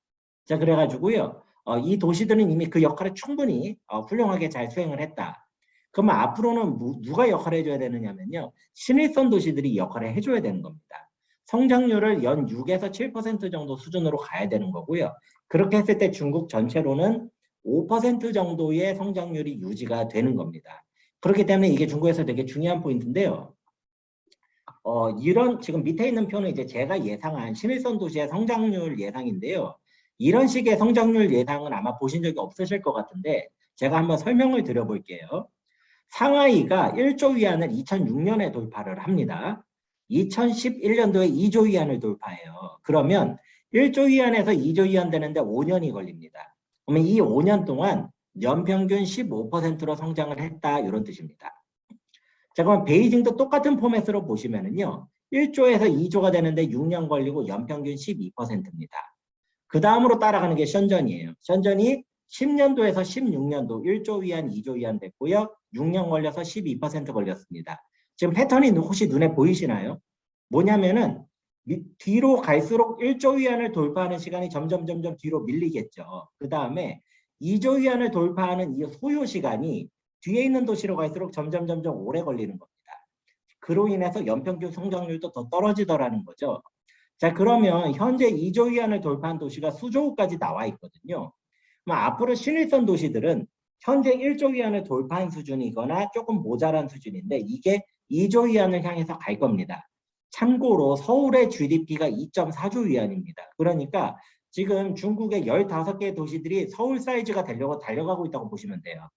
B: 자 그래가지고요. 이 도시들은 이미 그 역할을 충분히 훌륭하게 잘 수행을 했다. 그러면 앞으로는 누가 역할을 해줘야 되느냐면요. 신일선 도시들이 역할을 해줘야 되는 겁니다. 성장률을 연 6에서 7% 정도 수준으로 가야 되는 거고요. 그렇게 했을 때 중국 전체로는 5% 정도의 성장률이 유지가 되는 겁니다. 그렇기 때문에 이게 중국에서 되게 중요한 포인트인데요. 이런 지금 밑에 있는 표는 이제 제가 예상한 신일선 도시의 성장률 예상인데요. 이런 식의 성장률 예상은 아마 보신 적이 없으실 것 같은데 제가 한번 설명을 드려볼게요. 상하이가 1조 위안을 2006년에 돌파를 합니다. 2011년도에 2조 위안을 돌파해요. 그러면 1조 위안에서 2조 위안 되는데 5년이 걸립니다. 그러면 이 5년 동안 연평균 15%로 성장을 했다 이런 뜻입니다. 자, 그럼 베이징도 똑같은 포맷으로 보시면은요. 1조에서 2조가 되는데 6년 걸리고 연평균 12%입니다. 그 다음으로 따라가는 게 션전이에요. 션전이 10년도에서 16년도 1조 위안, 2조 위안 됐고요. 6년 걸려서 12% 걸렸습니다. 지금 패턴이 혹시 눈에 보이시나요? 뭐냐면은 뒤로 갈수록 1조 위안을 돌파하는 시간이 점점 뒤로 밀리겠죠. 그 다음에 2조 위안을 돌파하는 이 소요 시간이 뒤에 있는 도시로 갈수록 점점 오래 걸리는 겁니다. 그로 인해서 연평균 성장률도 더 떨어지더라는 거죠. 자 그러면 현재 2조 위안을 돌파한 도시가 수조까지 나와 있거든요. 그럼 앞으로 신일선 도시들은 현재 1조 위안을 돌파한 수준이거나 조금 모자란 수준인데 이게 2조 위안을 향해서 갈 겁니다. 참고로 서울의 GDP가 2.4조 위안입니다. 그러니까 지금 중국의 15개 도시들이 서울 사이즈가 되려고 달려가고 있다고 보시면 돼요.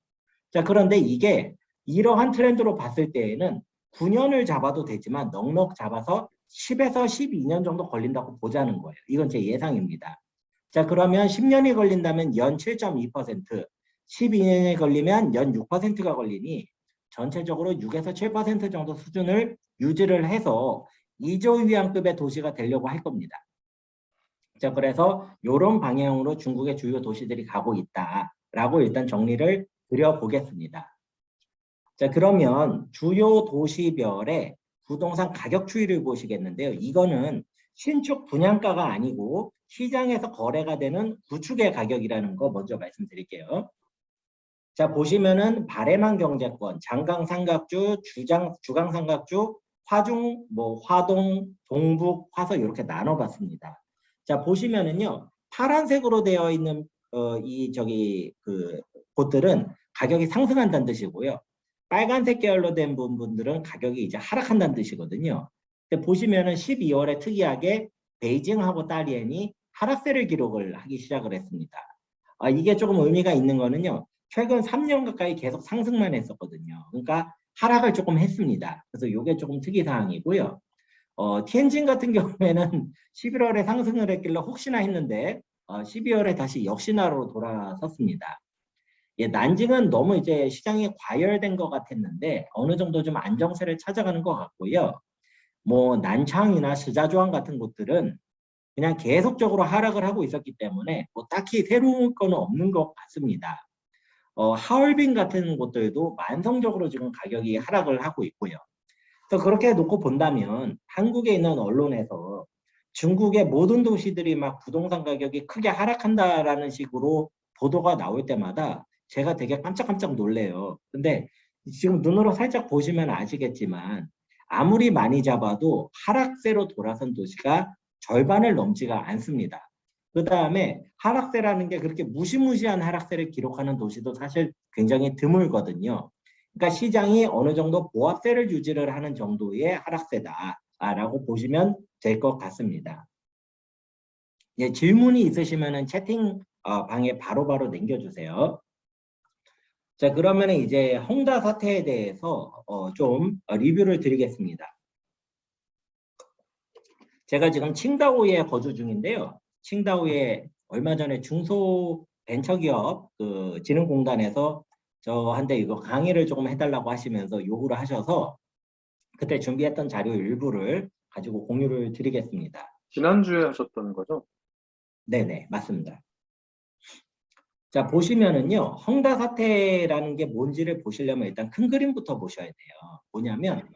B: 자 그런데 이게 이러한 트렌드로 봤을 때에는 9년을 잡아도 되지만 넉넉 잡아서 10에서 12년 정도 걸린다고 보자는 거예요. 이건 제 예상입니다. 자 그러면 10년이 걸린다면 연 7.2%, 12년이 걸리면 연 6%가 걸리니 전체적으로 6에서 7% 정도 수준을 유지를 해서 2조 위안급의 도시가 되려고 할 겁니다. 자 그래서 이런 방향으로 중국의 주요 도시들이 가고 있다라고 일단 정리를 드려보겠습니다. 자 그러면 주요 도시별의 부동산 가격 추이를 보시겠는데요. 이거는 신축 분양가가 아니고 시장에서 거래가 되는 구축의 가격이라는 거 먼저 말씀드릴게요. 자 보시면은 바레만 경제권, 장강 삼각주, 주강 삼각주, 화중, 화동, 동북, 화서 이렇게 나눠봤습니다. 자 보시면은요 파란색으로 되어 있는 곳들은 가격이 상승한다는 뜻이고요. 빨간색 계열로 된 부분들은 가격이 이제 하락한다는 뜻이거든요. 근데 보시면은 12월에 특이하게 베이징하고 다리엔이 하락세를 기록을 하기 시작을 했습니다. 이게 조금 의미가 있는 거는요. 최근 3년 가까이 계속 상승만 했었거든요. 그러니까 하락을 조금 했습니다. 그래서 이게 조금 특이사항이고요. 티엔진 같은 경우에는 11월에 상승을 했길래 혹시나 했는데 12월에 다시 역시나로 돌아섰습니다. 예, 난징은 너무 이제 시장이 과열된 것 같았는데 어느 정도 좀 안정세를 찾아가는 것 같고요. 난창이나 스자주안 같은 곳들은 그냥 계속적으로 하락을 하고 있었기 때문에 딱히 새로운 거는 없는 것 같습니다. 하얼빈 같은 곳들도 만성적으로 지금 가격이 하락을 하고 있고요. 그래서 그렇게 놓고 본다면 한국에 있는 언론에서 중국의 모든 도시들이 막 부동산 가격이 크게 하락한다라는 식으로 보도가 나올 때마다 제가 되게 깜짝깜짝 놀래요. 근데 지금 눈으로 살짝 보시면 아시겠지만 아무리 많이 잡아도 하락세로 돌아선 도시가 절반을 넘지가 않습니다. 그 다음에 하락세라는 게 그렇게 무시무시한 하락세를 기록하는 도시도 사실 굉장히 드물거든요. 그러니까 시장이 어느 정도 보합세를 유지를 하는 정도의 하락세다라고 보시면 될 것 같습니다. 예, 질문이 있으시면 채팅 방에 바로바로 남겨주세요. 자, 그러면 이제 홍다 사태에 대해서 좀 리뷰를 드리겠습니다. 제가 지금 칭다오에 거주 중인데요. 칭다오에 얼마 전에 중소벤처기업 그 진흥공단에서 저한테 이거 강의를 조금 해달라고 하시면서 요구를 하셔서 그때 준비했던 자료 일부를 가지고 공유를 드리겠습니다.
A: 지난주에 하셨던 거죠?
B: 네네, 맞습니다. 자, 보시면은요, 헝다 사태라는 게 뭔지를 보시려면 일단 큰 그림부터 보셔야 돼요. 뭐냐면,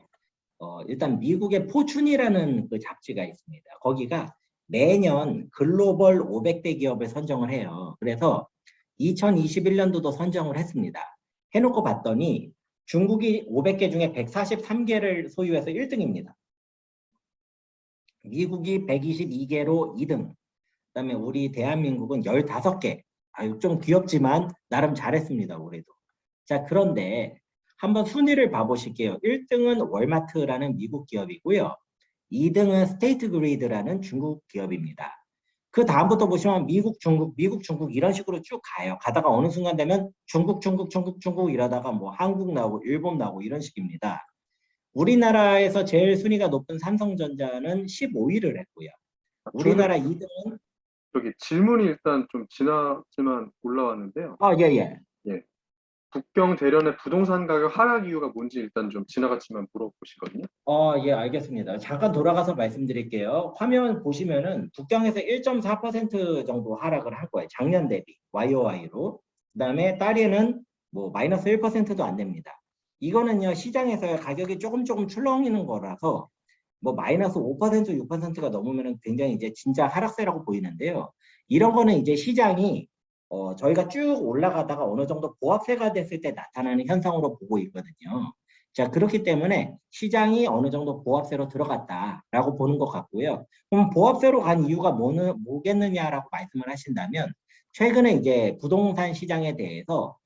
B: 일단 미국의 포춘이라는 그 잡지가 있습니다. 거기가 매년 글로벌 500대 기업을 선정을 해요. 그래서 2021년도도 선정을 했습니다. 해놓고 봤더니 중국이 500개 중에 143개를 소유해서 1등입니다. 미국이 122개로 2등. 그다음에 우리 대한민국은 15개. 아유, 좀 귀엽지만 나름 잘했습니다, 올해도. 자, 그런데 한번 순위를 봐보실게요. 1등은 월마트라는 미국 기업이고요. 2등은 스테이트 그리드라는 중국 기업입니다. 그 다음부터 보시면 미국, 중국 이런 식으로 쭉 가요. 가다가 어느 순간 되면 중국 이러다가 뭐 한국 나오고 일본 나오고 이런 식입니다. 우리나라에서 제일 순위가 높은 삼성전자는 15위를 했고요.
A: 중간에
B: 우리나라 2등은
A: 저기 질문이 일단 좀 지났지만 올라왔는데요.
B: 예.
A: 예. 북경 대련의 부동산 가격 하락 이유가 뭔지 일단 좀 지나갔지만 물어보시거든요.
B: 예, 알겠습니다. 잠깐 돌아가서 말씀드릴게요. 화면 보시면은 북경에서 1.4% 정도 하락을 할 거예요. 작년 대비 YOY로. 그다음에 딸에는 뭐 마이너스 1%도 안 됩니다. 이거는요, 시장에서 가격이 조금 출렁이는 거라서 뭐 마이너스 5%, 6%가 넘으면 굉장히 이제 진짜 하락세라고 보이는데요. 이런 거는 이제 시장이 저희가 쭉 올라가다가 어느 정도 보합세가 됐을 때 나타나는 현상으로 보고 있거든요. 자, 그렇기 때문에 시장이 어느 정도 보합세로 들어갔다라고 보는 것 같고요. 그럼 보합세로 간 이유가 뭐겠느냐라고 말씀을 하신다면 최근에 이제 부동산 시장에 대해서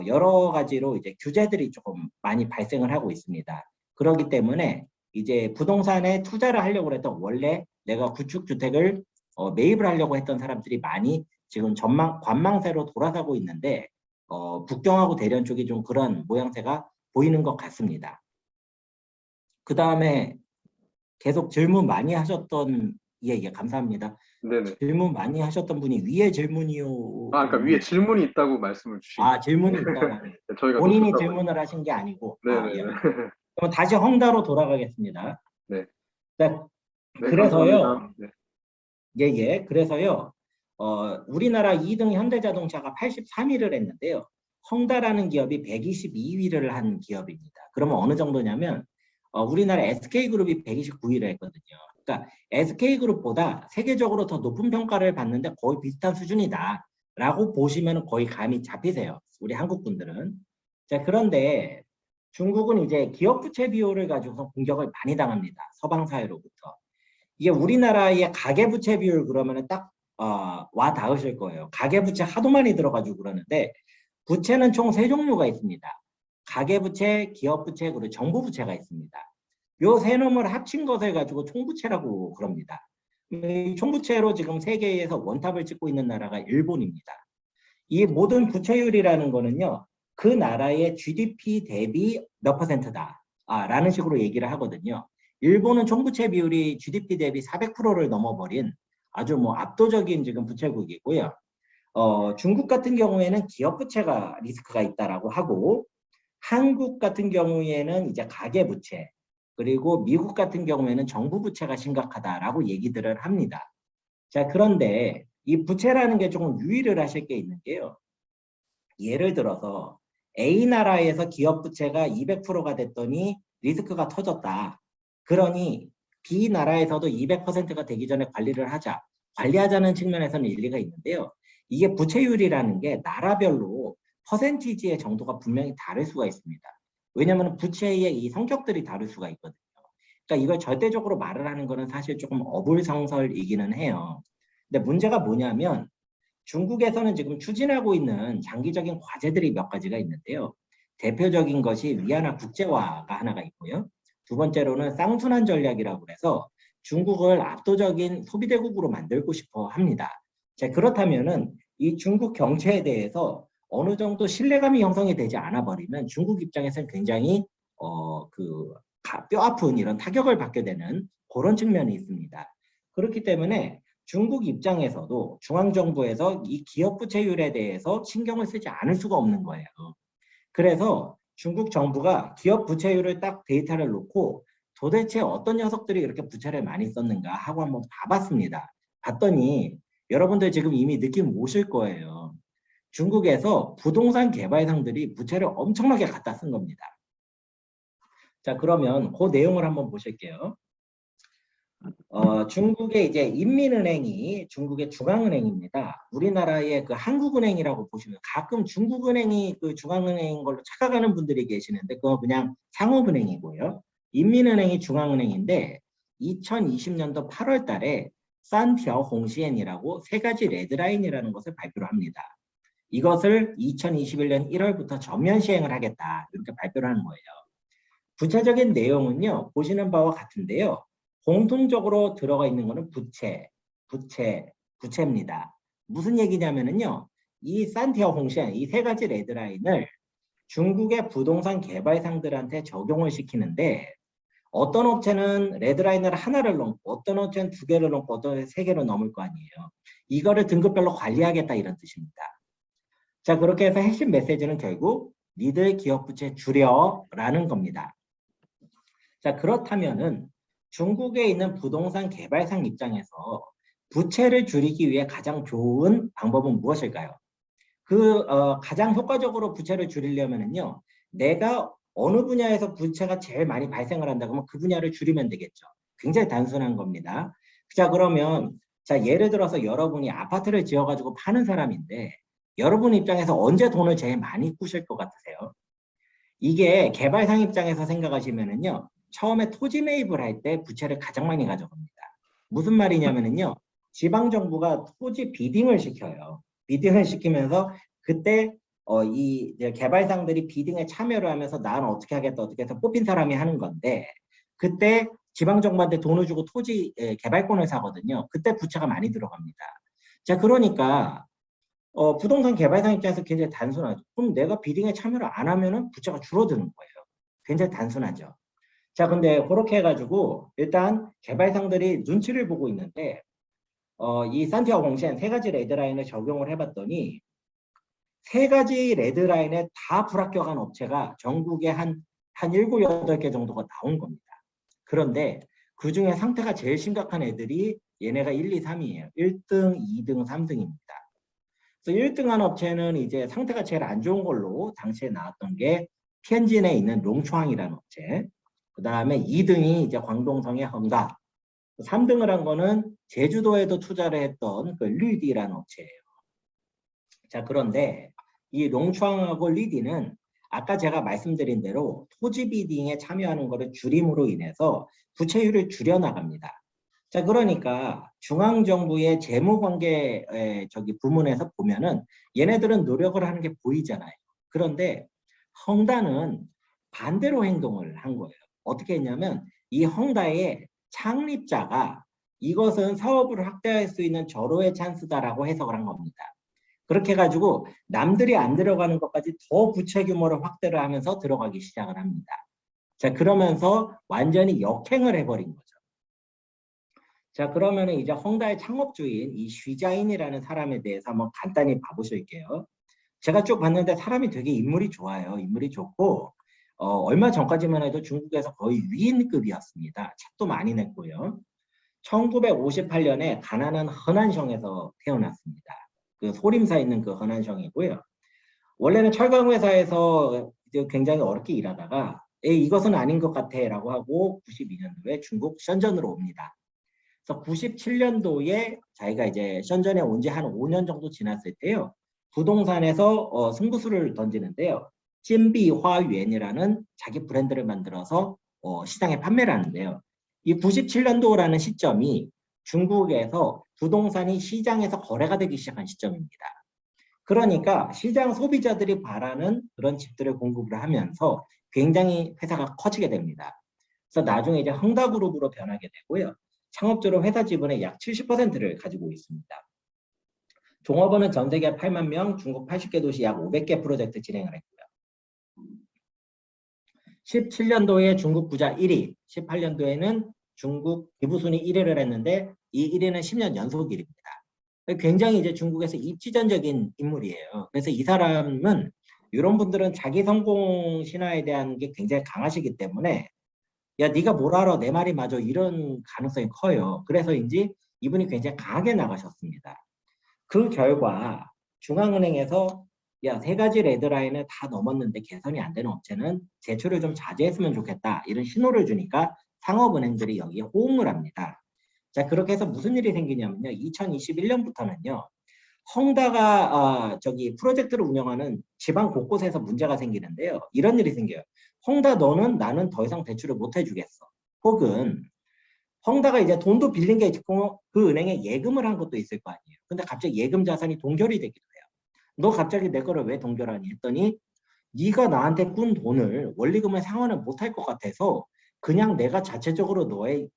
B: 여러 가지로 이제 규제들이 조금 많이 발생을 하고 있습니다. 그렇기 때문에 이제 부동산에 투자를 하려고 했던 원래 내가 구축주택을 매입을 하려고 했던 사람들이 많이 지금 관망세로 돌아서고 있는데 북경하고 대련 쪽이 좀 그런 모양새가 보이는 것 같습니다. 그 다음에 계속 질문 많이 하셨던 예, 감사합니다.
A: 네네.
B: 질문 많이 하셨던 분이 위에 질문이요.
A: 그러니까 위에 질문이 있다고 말씀을 주신 거예요.
B: 질문이 있다고 하네요.
A: 저희가
B: 본인이
A: 놓쳤다 보니.
B: 질문을 하신 게 아니고 예.
A: 네네네.
B: 그럼 다시 헝다로 돌아가겠습니다.
A: 네.
B: 자,
A: 네, 감사합니다.
B: 그래서요.
A: 네.
B: 예. 그래서요. 우리나라 2등 현대자동차가 83위를 했는데요. 헝다라는 기업이 122위를 한 기업입니다. 그러면 어느 정도냐면 우리나라 SK그룹이 129위를 했거든요. 그러니까 SK그룹보다 세계적으로 더 높은 평가를 받는데 거의 비슷한 수준이다. 라고 보시면 거의 감이 잡히세요. 우리 한국 분들은. 자, 그런데 중국은 이제 기업 부채 비율을 가지고서 공격을 많이 당합니다. 서방 사회로부터. 이게 우리나라의 가계부채 비율 그러면은 딱 와 닿으실 거예요. 가계부채 하도 많이 들어가지고 그러는데 부채는 총 세 종류가 있습니다. 가계부채, 기업부채, 그리고 정부부채가 있습니다. 요 세 놈을 합친 것을 가지고 총부채라고 그럽니다. 이 총부채로 지금 세계에서 원탑을 찍고 있는 나라가 일본입니다. 이 모든 부채율이라는 거는요, 그 나라의 GDP 대비 몇 퍼센트다 라는 식으로 얘기를 하거든요. 일본은 총부채 비율이 GDP 대비 400%를 넘어버린 아주 뭐 압도적인 지금 부채국이고요. 중국 같은 경우에는 기업 부채가 리스크가 있다라고 하고, 한국 같은 경우에는 이제 가계 부채, 그리고 미국 같은 경우에는 정부 부채가 심각하다라고 얘기들을 합니다. 자, 그런데 이 부채라는 게 조금 유의를 하실 게 있는 게요. 예를 들어서 A 나라에서 기업 부채가 200%가 됐더니 리스크가 터졌다. 그러니 B 나라에서도 200%가 되기 전에 관리를 하자. 관리하자는 측면에서는 일리가 있는데요. 이게 부채율이라는 게 나라별로 퍼센티지의 정도가 분명히 다를 수가 있습니다. 왜냐하면 부채의 이 성격들이 다를 수가 있거든요. 그러니까 이걸 절대적으로 말을 하는 거는 사실 조금 어불성설이기는 해요. 근데 문제가 뭐냐면 중국에서는 지금 추진하고 있는 장기적인 과제들이 몇 가지가 있는데요. 대표적인 것이 위안화 국제화가 하나가 있고요. 두 번째로는 쌍순환 전략이라고 해서 중국을 압도적인 소비대국으로 만들고 싶어 합니다. 자, 그렇다면은 이 중국 경제에 대해서 어느 정도 신뢰감이 형성이 되지 않아 버리면 중국 입장에서는 굉장히 뼈아픈 이런 타격을 받게 되는 그런 측면이 있습니다. 그렇기 때문에 중국 입장에서도 중앙정부에서 이 기업 부채율에 대해서 신경을 쓰지 않을 수가 없는 거예요. 그래서 중국 정부가 기업 부채율을 딱 데이터를 놓고 도대체 어떤 녀석들이 이렇게 부채를 많이 썼는가 하고 한번 봐봤습니다. 봤더니 여러분들 지금 이미 느낌 오실 거예요. 중국에서 부동산 개발상들이 부채를 엄청나게 갖다 쓴 겁니다. 자, 그러면 그 내용을 한번 보실게요. 중국의 이제 인민은행이 중국의 중앙은행입니다. 우리나라의 그 한국은행이라고 보시면 가끔 중국은행이 그 중앙은행인 걸로 착각하는 분들이 계시는데 그건 그냥 상업은행이고요. 인민은행이 중앙은행인데 2020년도 8월 달에 산티어 홍시엔이라고 세 가지 레드라인이라는 것을 발표를 합니다. 이것을 2021년 1월부터 전면 시행을 하겠다 이렇게 발표를 하는 거예요. 구체적인 내용은요 보시는 바와 같은데요. 공통적으로 들어가 있는 것은 부채입니다. 무슨 얘기냐면은요, 이 산티어 홍시안, 이 세 가지 레드라인을 중국의 부동산 개발상들한테 적용을 시키는데, 어떤 업체는 레드라인을 하나를 넘고, 어떤 업체는 두 개를 넘고, 어떤 세 개를 넘을 거 아니에요. 이거를 등급별로 관리하겠다 이런 뜻입니다. 자, 그렇게 해서 핵심 메시지는 결국 니들 기업 부채 줄여라는 겁니다. 자, 그렇다면은 중국에 있는 부동산 개발상 입장에서 부채를 줄이기 위해 가장 좋은 방법은 무엇일까요? 가장 효과적으로 부채를 줄이려면은요, 내가 어느 분야에서 부채가 제일 많이 발생을 한다 그러면 그 분야를 줄이면 되겠죠. 굉장히 단순한 겁니다. 자, 그러면 자, 예를 들어서 여러분이 아파트를 지어가지고 파는 사람인데 여러분 입장에서 언제 돈을 제일 많이 꾸실 것 같으세요? 이게 개발상 입장에서 생각하시면은요, 처음에 토지 매입을 할 때 부채를 가장 많이 가져갑니다. 무슨 말이냐면은요, 지방정부가 토지 비딩을 시켜요. 비딩을 시키면서 그때 이 개발상들이 비딩에 참여를 하면서 나는 어떻게 하겠다 어떻게 해서 뽑힌 사람이 하는 건데 그때 지방정부한테 돈을 주고 토지 개발권을 사거든요. 그때 부채가 많이 들어갑니다. 자, 그러니까 부동산 개발상 입장에서 굉장히 단순하죠. 그럼 내가 비딩에 참여를 안 하면은 부채가 줄어드는 거예요. 굉장히 단순하죠. 자, 근데 그렇게 해가지고 일단 개발상들이 눈치를 보고 있는데 이 산티아고 공시엔 세 가지 레드라인을 적용을 해봤더니 세 가지 레드라인에 다 불합격한 업체가 전국에 한 7, 8개 정도가 나온 겁니다. 그런데 그 중에 상태가 제일 심각한 애들이 얘네가 1, 2, 3이에요. 1등, 2등, 3등입니다. 그래서 1등한 업체는 이제 상태가 제일 안 좋은 걸로 당시에 나왔던 게 티안진에 있는 롱추앙이라는 업체. 그 다음에 2등이 이제 광동성의 헝가. 3등을 한 거는 제주도에도 투자를 했던 그 리디라는 업체예요. 자, 그런데 이 롱추앙하고 리디는 아까 제가 말씀드린 대로 토지 비딩에 참여하는 것을 줄임으로 인해서 부채율을 줄여나갑니다. 자, 그러니까 중앙정부의 재무관계 부문에서 보면은 얘네들은 노력을 하는 게 보이잖아요. 그런데 헝다는 반대로 행동을 한 거예요. 어떻게 했냐면 이 헝다의 창립자가 이것은 사업을 확대할 수 있는 절호의 찬스다라고 해석을 한 겁니다. 그렇게 해가지고 남들이 안 들어가는 것까지 더 부채 규모를 확대를 하면서 들어가기 시작을 합니다. 자, 그러면서 완전히 역행을 해버린 거죠. 자, 그러면은 이제 헝다의 창업주인 이 쉬자인이라는 사람에 대해서 한번 간단히 봐보실게요. 제가 쭉 봤는데 사람이 되게 인물이 좋아요. 인물이 좋고 얼마 전까지만 해도 중국에서 거의 위인급이었습니다. 책도 많이 냈고요. 1958년에 가난한 허난성에서 태어났습니다. 그 소림사 있는 그 허난성이고요. 원래는 철강 회사에서 굉장히 어렵게 일하다가 이것은 아닌 것 같아 라고 하고 92년도에 중국 션전으로 옵니다. 그래서 97년도에 자기가 이제 션전에 온 지 한 5년 정도 지났을 때요. 부동산에서 승부수를 던지는데요. 찐비화유엔이라는 자기 브랜드를 만들어서 시장에 판매를 하는데요. 이 97년도라는 시점이 중국에서 부동산이 시장에서 거래가 되기 시작한 시점입니다. 그러니까 시장 소비자들이 바라는 그런 집들을 공급을 하면서 굉장히 회사가 커지게 됩니다. 그래서 나중에 이제 헝다그룹으로 변하게 되고요. 창업주로 회사 지분의 약 70%를 가지고 있습니다. 종업원은 전 세계 8만 명, 중국 80개 도시 약 500개 프로젝트 진행을 했고요. 17년도에 중국 부자 1위, 18년도에는 중국 기부순위 1위를 했는데 이 1위는 10년 연속 1위입니다. 굉장히 이제 중국에서 입지전적인 인물이에요. 그래서 이 사람은 이런 분들은 자기 성공 신화에 대한 게 굉장히 강하시기 때문에 야 네가 뭘 알아 내 말이 맞아 이런 가능성이 커요. 그래서인지 이분이 굉장히 강하게 나가셨습니다. 그 결과 중앙은행에서 야, 세 가지 레드라인을 다 넘었는데 개선이 안 되는 업체는 제출을 좀 자제했으면 좋겠다. 이런 신호를 주니까 상업은행들이 여기에 호응을 합니다. 자, 그렇게 해서 무슨 일이 생기냐면요. 2021년부터는요. 헝다가 저기 프로젝트를 운영하는 지방 곳곳에서 문제가 생기는데요. 이런 일이 생겨요. 헝다 너는 나는 더 이상 대출을 못 해주겠어. 혹은 헝다가 이제 돈도 빌린 게 있고 그 은행에 예금을 한 것도 있을 거 아니에요. 근데 갑자기 예금 자산이 동결이 되기도 해요. 너 갑자기 내 거를 왜 동결하니 했더니 네가 나한테 꾼 돈을 원리금을 상환을 못할 것 같아서 그냥 내가 자체적으로 너의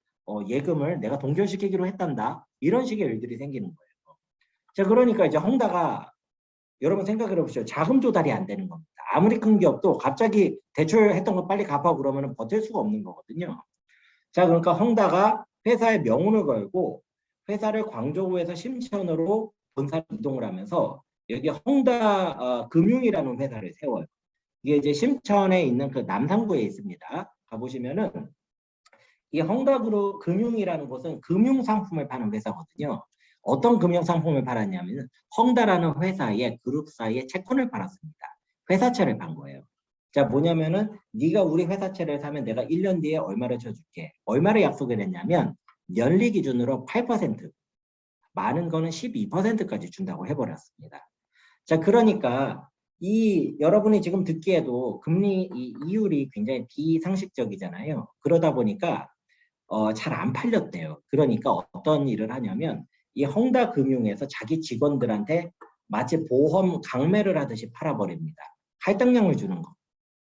B: 예금을 내가 동결시키기로 했단다. 이런 식의 일들이 생기는 거예요. 자, 그러니까 이제 헝다가 여러분 생각을 해보시죠. 자금 조달이 안 되는 겁니다. 아무리 큰 기업도 갑자기 대출했던 거 빨리 갚아 그러면 버틸 수가 없는 거거든요. 자, 그러니까 헝다가 회사에 명운을 걸고 회사를 광저우에서 심천으로 본사를 이동을 하면서 여기 헝다 금융이라는 회사를 세워요. 이게 이제 심천에 있는 그 남상구에 있습니다. 가보시면은 이 헝다그룹 금융이라는 곳은 금융 상품을 파는 회사거든요. 어떤 금융 상품을 팔았냐면 헝다라는 회사의 그룹사의 채권을 팔았습니다. 회사채를 판 거예요. 자, 뭐냐면은 네가 우리 회사채를 사면 내가 1년 뒤에 얼마를 쳐줄게. 얼마를 약속을 했냐면 연리 기준으로 8%, 많은 거는 12%까지 준다고 해버렸습니다. 자, 그러니까 이 여러분이 지금 듣기에도 금리 이율이 굉장히 비상식적이잖아요. 그러다 보니까 잘 안 팔렸대요. 그러니까 어떤 일을 하냐면 이 헝다 금융에서 자기 직원들한테 마치 보험 강매를 하듯이 팔아버립니다. 할당량을 주는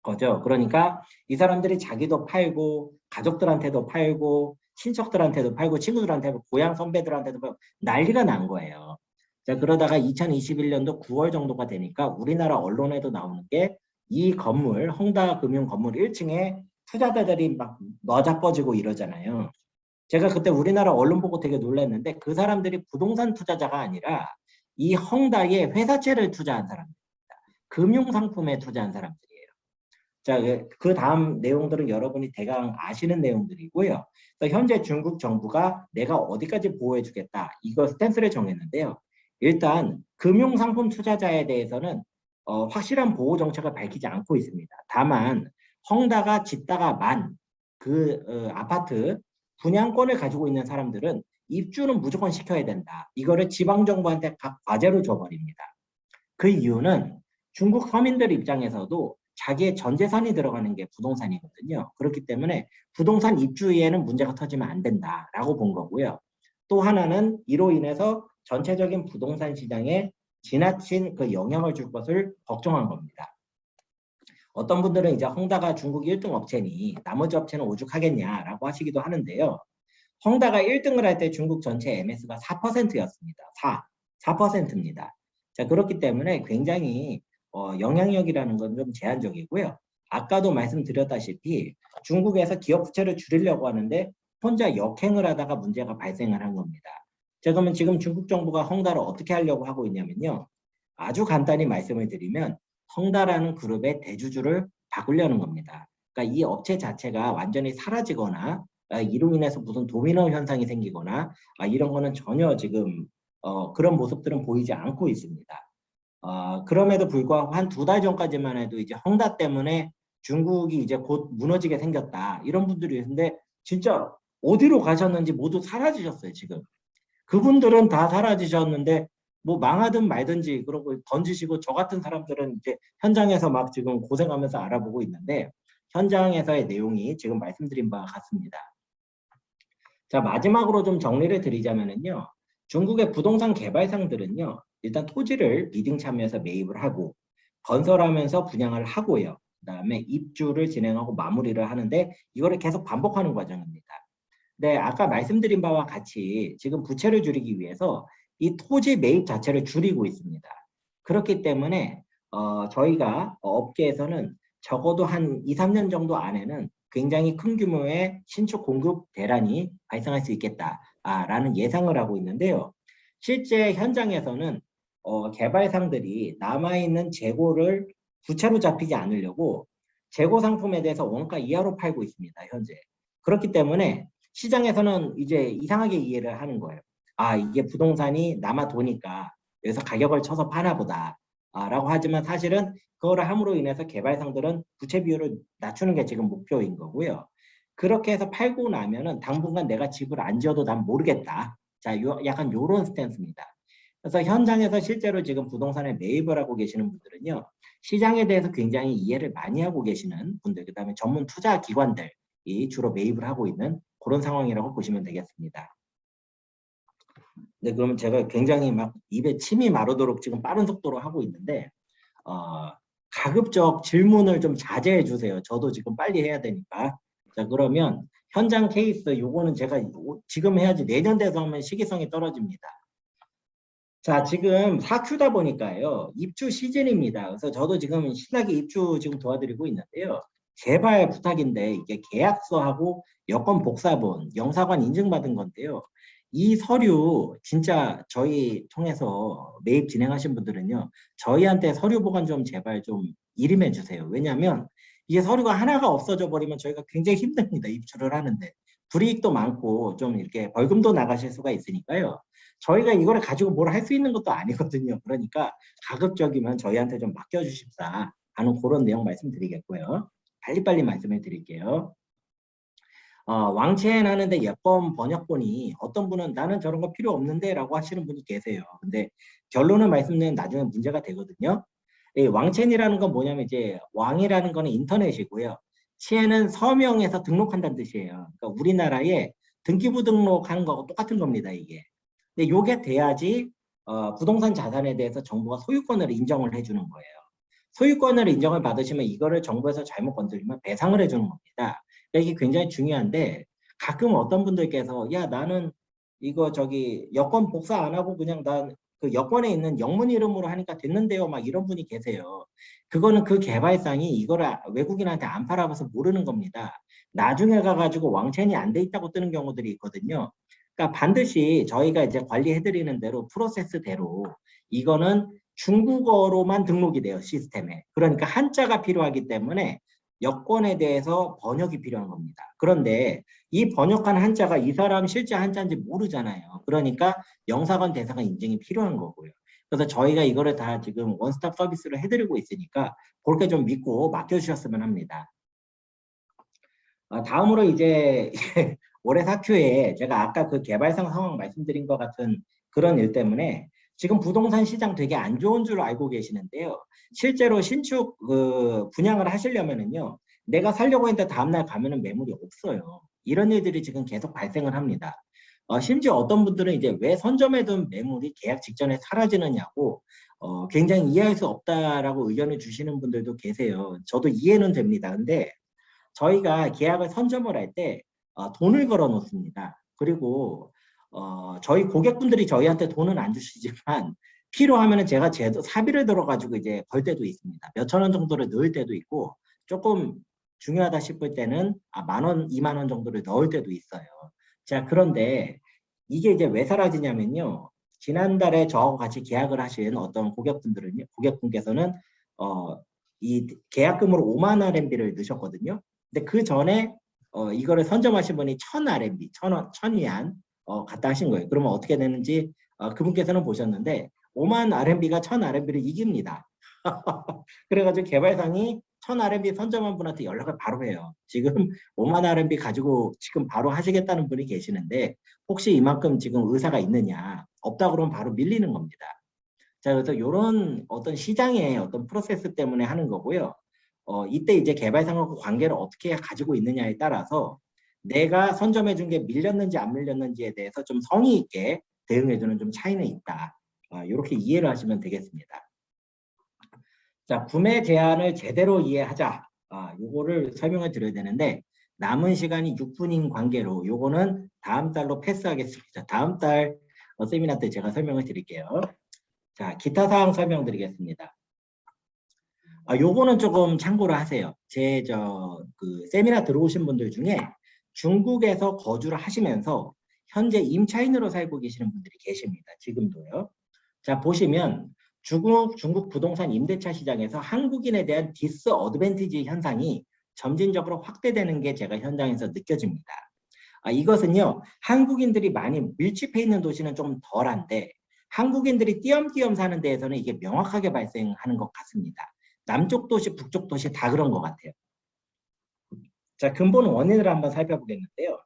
B: 거죠. 그러니까 이 사람들이 자기도 팔고 가족들한테도 팔고 친척들한테도 팔고 친구들한테도 고향 선배들한테도 팔고 난리가 난 거예요. 자, 그러다가 2021년도 9월 정도가 되니까 우리나라 언론에도 나오는 게 이 건물 헝다 금융 건물 1층에 투자자들이 막 너자빠지고 이러잖아요. 제가 그때 우리나라 언론 보고 되게 놀랐는데 그 사람들이 부동산 투자자가 아니라 이 헝다의 회사채를 투자한 사람입니다. 금융상품에 투자한 사람들이에요. 자, 그 다음 내용들은 여러분이 대강 아시는 내용들이고요. 현재 중국 정부가 내가 어디까지 보호해주겠다 이거 스탠스를 정했는데요. 일단 금융상품 투자자에 대해서는 확실한 보호 정책을 밝히지 않고 있습니다. 다만 헝다가 짓다가 만 그 아파트 분양권을 가지고 있는 사람들은 입주는 무조건 시켜야 된다. 이거를 지방정부한테 각 과제로 줘버립니다. 그 이유는 중국 서민들 입장에서도 자기의 전 재산이 들어가는 게 부동산이거든요. 그렇기 때문에 부동산 입주에는 문제가 터지면 안 된다라고 본 거고요. 또 하나는 이로 인해서 전체적인 부동산 시장에 지나친 그 영향을 줄 것을 걱정한 겁니다. 어떤 분들은 이제 헝다가 중국 1등 업체니 나머지 업체는 오죽하겠냐라고 하시기도 하는데요. 헝다가 1등을 할 때 중국 전체 MS가 4%였습니다. 4%입니다. 자, 그렇기 때문에 굉장히 영향력이라는 건 좀 제한적이고요. 아까도 말씀드렸다시피 중국에서 기업 부채를 줄이려고 하는데 혼자 역행을 하다가 문제가 발생을 한 겁니다. 자, 그러면 지금 중국 정부가 헝다를 어떻게 하려고 하고 있냐면요. 아주 간단히 말씀을 드리면 헝다라는 그룹의 대주주를 바꾸려는 겁니다. 그러니까 이 업체 자체가 완전히 사라지거나 이로 인해서 무슨 도미노 현상이 생기거나 이런 거는 전혀 지금 그런 모습들은 보이지 않고 있습니다. 그럼에도 불구하고 한 2달 전까지만 해도 이제 헝다 때문에 중국이 이제 곧 무너지게 생겼다. 이런 분들이 있는데 진짜 어디로 가셨는지 모두 사라지셨어요, 지금. 그분들은 다 사라지셨는데 뭐 망하든 말든지 그러고 던지시고 저 같은 사람들은 이제 현장에서 막 지금 고생하면서 알아보고 있는데 현장에서의 내용이 지금 말씀드린 바와 같습니다. 자, 마지막으로 좀 정리를 드리자면요. 중국의 부동산 개발상들은요. 일단 토지를 비딩 참여해서 매입을 하고 건설하면서 분양을 하고요. 그다음에 입주를 진행하고 마무리를 하는데 이거를 계속 반복하는 과정입니다. 네, 아까 말씀드린 바와 같이 지금 부채를 줄이기 위해서 이 토지 매입 자체를 줄이고 있습니다. 그렇기 때문에 저희가 업계에서는 적어도 한 2, 3년 정도 안에는 굉장히 큰 규모의 신축 공급 대란이 발생할 수 있겠다. 라는 예상을 하고 있는데요. 실제 현장에서는 개발상들이 남아있는 재고를 부채로 잡히지 않으려고 재고 상품에 대해서 원가 이하로 팔고 있습니다. 현재. 그렇기 때문에 시장에서는 이제 이상하게 이해를 하는 거예요. 이게 부동산이 남아 도니까 여기서 가격을 쳐서 파나 보다. 라고 하지만 사실은 그거를 함으로 인해서 개발상들은 부채 비율을 낮추는 게 지금 목표인 거고요. 그렇게 해서 팔고 나면은 당분간 내가 집을 안 지어도 난 모르겠다. 자, 약간 요런 스탠스입니다. 그래서 현장에서 실제로 지금 부동산에 매입을 하고 계시는 분들은요, 시장에 대해서 굉장히 이해를 많이 하고 계시는 분들, 그 다음에 전문 투자 기관들이 주로 매입을 하고 있는 그런 상황이라고 보시면 되겠습니다. 네, 그러면 제가 굉장히 막 입에 침이 마르도록 지금 빠른 속도로 하고 있는데, 가급적 질문을 좀 자제해 주세요. 저도 지금 빨리 해야 되니까. 자, 그러면 현장 케이스 요거는 제가 지금 해야지 내년 돼서 하면 시기성이 떨어집니다. 자, 지금 4Q다 보니까요. 입주 시즌입니다. 그래서 저도 지금 신나게 입주 지금 도와드리고 있는데요. 제발 부탁인데 이게 계약서하고 여권 복사본, 영사관 인증받은 건데요. 이 서류 진짜 저희 통해서 매입 진행하신 분들은요. 저희한테 서류 보관 좀 제발 좀 일임해 주세요. 왜냐하면 이게 서류가 하나가 없어져 버리면 저희가 굉장히 힘듭니다. 입주를 하는데. 불이익도 많고 좀 이렇게 벌금도 나가실 수가 있으니까요. 저희가 이거를 가지고 뭘 할 수 있는 것도 아니거든요. 그러니까 가급적이면 저희한테 좀 맡겨주십사 하는 그런 내용 말씀드리겠고요. 빨리빨리 말씀해 드릴게요. 왕첸 하는데 예쁜 번역본이 어떤 분은 나는 저런 거 필요 없는데 라고 하시는 분이 계세요. 근데 결론을 말씀드리면 나중에 문제가 되거든요. 이 왕첸이라는 건 뭐냐면 이제 왕이라는 거는 인터넷이고요. 첸은 서명해서 등록한다는 뜻이에요. 그러니까 우리나라에 등기부 등록하는 거하고 똑같은 겁니다, 이게. 근데 요게 돼야지 부동산 자산에 대해서 정부가 소유권을 인정을 해주는 거예요. 소유권을 인정을 받으시면 이거를 정부에서 잘못 건드리면 배상을 해주는 겁니다. 그러니까 이게 굉장히 중요한데 가끔 어떤 분들께서 야 나는 이거 저기 여권 복사 안 하고 그냥 난 그 여권에 있는 영문 이름으로 하니까 됐는데요 막 이런 분이 계세요. 그거는 그 개발상이 이거를 외국인한테 안 팔아봐서 모르는 겁니다. 나중에 가가지고 왕첸이 안 돼 있다고 뜨는 경우들이 있거든요. 그러니까 반드시 저희가 이제 관리해드리는 대로 프로세스대로 이거는 중국어로만 등록이 돼요, 시스템에. 그러니까 한자가 필요하기 때문에 여권에 대해서 번역이 필요한 겁니다. 그런데 이 번역한 한자가 이 사람 실제 한자인지 모르잖아요. 그러니까 영사관 대사관 인증이 필요한 거고요. 그래서 저희가 이거를 다 지금 원스톱 서비스를 해드리고 있으니까 그렇게 좀 믿고 맡겨주셨으면 합니다. 다음으로 이제 올해 4Q에 제가 아까 그 개발상 상황 말씀드린 것 같은 그런 일 때문에 지금 부동산 시장 되게 안 좋은 줄 알고 계시는데요. 실제로 신축 분양을 하시려면은요. 내가 살려고 했는데 다음날 가면은 매물이 없어요. 이런 일들이 지금 계속 발생을 합니다. 심지어 어떤 분들은 이제 왜 선점해둔 매물이 계약 직전에 사라지느냐고 굉장히 이해할 수 없다라고 의견을 주시는 분들도 계세요. 저도 이해는 됩니다. 근데 저희가 계약을 선점을 할 때 돈을 걸어 놓습니다. 그리고 저희 고객분들이 저희한테 돈은 안 주시지만 필요하면은 제가 사비를 들어가지고 이제 걸 때도 있습니다. 몇천 원 정도를 넣을 때도 있고 조금 중요하다 싶을 때는 10,000원, 20,000원 정도를 넣을 때도 있어요. 자, 그런데 이게 이제 왜 사라지냐면요. 지난달에 저하고 같이 계약을 하신 어떤 고객분께서는 이 계약금으로 5만 RMB를 넣으셨거든요. 근데 그 전에 이거를 선점하신 분이 1,000 RMB, 1,000위안 갖다 하신 거예요. 그러면 어떻게 되는지 그분께서는 보셨는데 5만 RMB가 1,000 RMB를 이깁니다. 그래가지고 개발상이 1,000 RMB 선점한 분한테 연락을 바로 해요. 지금 5만 RMB 가지고 지금 바로 하시겠다는 분이 계시는데 혹시 이만큼 지금 의사가 있느냐? 없다 그러면 바로 밀리는 겁니다. 자, 그래서 이런 어떤 시장의 어떤 프로세스 때문에 하는 거고요. 이때 이제 개발상하고 관계를 어떻게 가지고 있느냐에 따라서 내가 선점해 준 게 밀렸는지 안 밀렸는지에 대해서 좀 성의 있게 대응해 주는 좀 차이는 있다. 이렇게 이해를 하시면 되겠습니다. 자, 구매 제한을 제대로 이해하자. 요거를 설명을 드려야 되는데 남은 시간이 6분인 관계로 요거는 다음 달로 패스하겠습니다. 다음 달 세미나 때 제가 설명을 드릴게요. 자, 기타 사항 설명드리겠습니다. 요거는 조금 참고를 하세요. 그 세미나 들어오신 분들 중에 중국에서 거주를 하시면서 현재 임차인으로 살고 계시는 분들이 계십니다. 지금도요. 자, 보시면 중국 부동산 임대차 시장에서 한국인에 대한 디스어드밴티지 현상이 점진적으로 확대되는 게 제가 현장에서 느껴집니다. 이것은요, 한국인들이 많이 밀집해 있는 도시는 좀 덜한데 한국인들이 띄엄띄엄 사는 데에서는 이게 명확하게 발생하는 것 같습니다. 남쪽 도시, 북쪽 도시 다 그런 것 같아요. 자, 근본 원인을 한번 살펴보겠는데요.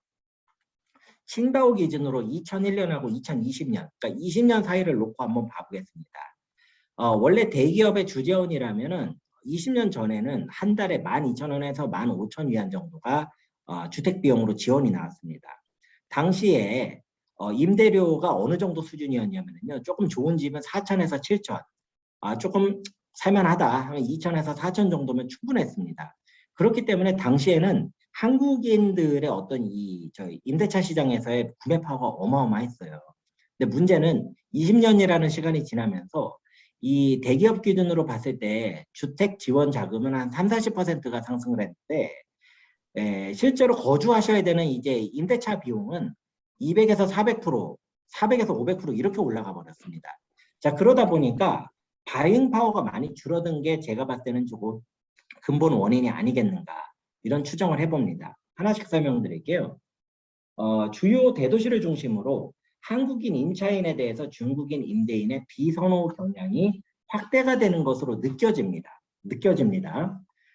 B: 칭다오 기준으로 2001년하고 2020년, 그러니까 20년 사이를 놓고 한번 봐보겠습니다. 원래 대기업의 주재원이라면은 20년 전에는 한 달에 12,000원에서 15,000위안 정도가 주택 비용으로 지원이 나왔습니다. 당시에 임대료가 어느 정도 수준이었냐면요, 조금 좋은 집은 4,000에서 7,000, 조금 살만하다 하면 2,000에서 4,000 정도면 충분했습니다. 그렇기 때문에 당시에는 한국인들의 어떤 저희 임대차 시장에서의 구매 파워가 어마어마했어요. 근데 문제는 20년이라는 시간이 지나면서 이 대기업 기준으로 봤을 때 주택 지원 자금은 한 30~40%가 상승을 했는데, 실제로 거주하셔야 되는 이제 임대차 비용은 200에서 400%, 400에서 500% 이렇게 올라가 버렸습니다. 자, 그러다 보니까 바잉 파워가 많이 줄어든 게 제가 봤을 때는 조금 근본 원인이 아니겠는가, 이런 추정을 해봅니다. 하나씩 설명드릴게요. 주요 대도시를 중심으로 한국인 임차인에 대해서 중국인 임대인의 비선호 경향이 확대가 되는 것으로 느껴집니다.